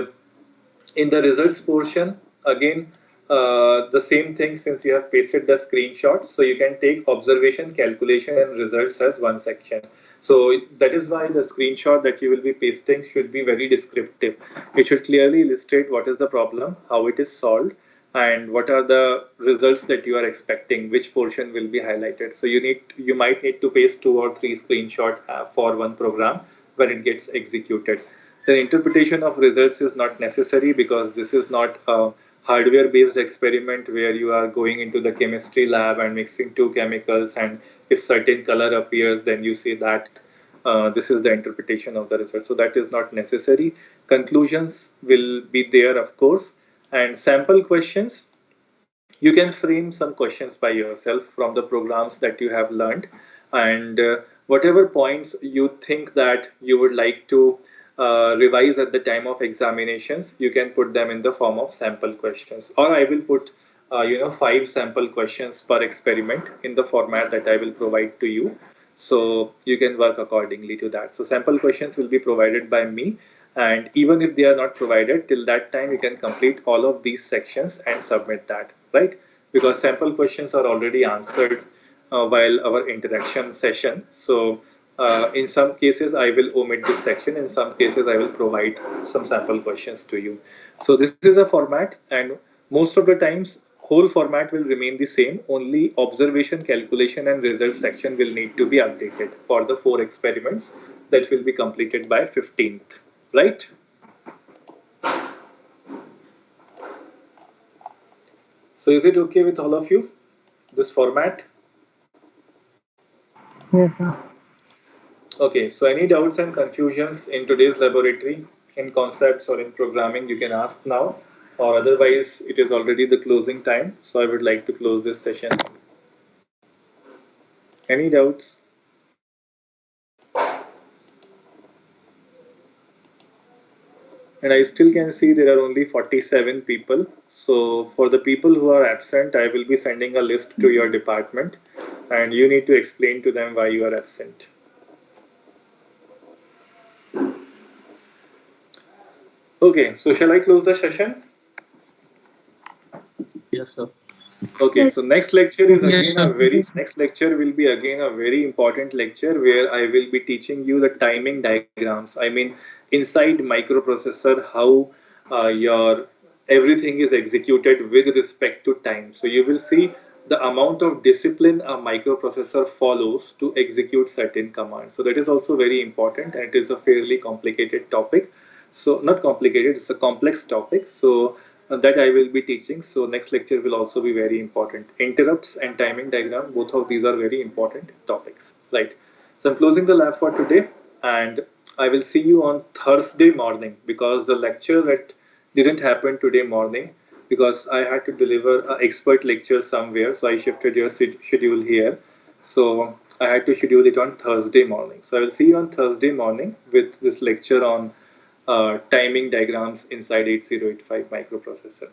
in the results portion, again, the same thing since you have pasted the screenshot. So you can take observation, calculation, and results as one section. So that is why the screenshot that you will be pasting should be very descriptive. It should clearly illustrate what is the problem, how it is solved, and what are the results that you are expecting, which portion will be highlighted. So you might need to paste 2 or 3 screenshots for one program when it gets executed. The interpretation of results is not necessary because this is not a hardware based experiment where you are going into the chemistry lab and mixing 2 chemicals, and if certain color appears then you say that this is the interpretation of the result. So that is not necessary. Conclusions will be there, of course. And sample questions, you can frame some questions by yourself from the programs that you have learned, and whatever points you think that you would like to revise at the time of examinations, you can put them in the form of sample questions, or I will put 5 sample questions per experiment in the format that I will provide to you. So you can work accordingly to that. So sample questions will be provided by me, and even if they are not provided till that time, you can complete all of these sections and submit that, right? Because sample questions are already answered while our interaction session. So in some cases I will omit this section, in some cases I will provide some sample questions to you. So this is a format, and most of the times whole format will remain the same. Only observation, calculation, and result section will need to be updated for the 4 experiments that will be completed by 15th, right? So is it okay with all of you, this format? Yes, sir. Okay, so any doubts and confusions in today's laboratory, in concepts or in programming, you can ask now, or otherwise it is already the closing time. So I would like to close this session. Any doubts? And I still can see there are only 47 people. So for the people who are absent, I will be sending a list to your department and you need to explain to them why you are absent. Okay, so shall I close the session? Yes, sir. Okay, so Yes. next lecture is Yes, again a sir. very next lecture will be again a very important lecture where I will be teaching you the timing diagrams. I mean, inside microprocessor, how your everything is executed with respect to time. So you will see the amount of discipline a microprocessor follows to execute certain commands. So that is also very important, and it is a fairly complicated topic. So not complicated, it's a complex topic. So that I will be teaching. So next lecture will also be very important. Interrupts and timing diagram, both of these are very important topics, right? So I'm closing the lab for today and I will see you on Thursday morning because the lecture that didn't happen today morning because I had to deliver an expert lecture somewhere. So I shifted your schedule here. So I had to schedule it on Thursday morning. So I will see you on Thursday morning with this lecture on timing diagrams inside 8085 microprocessor.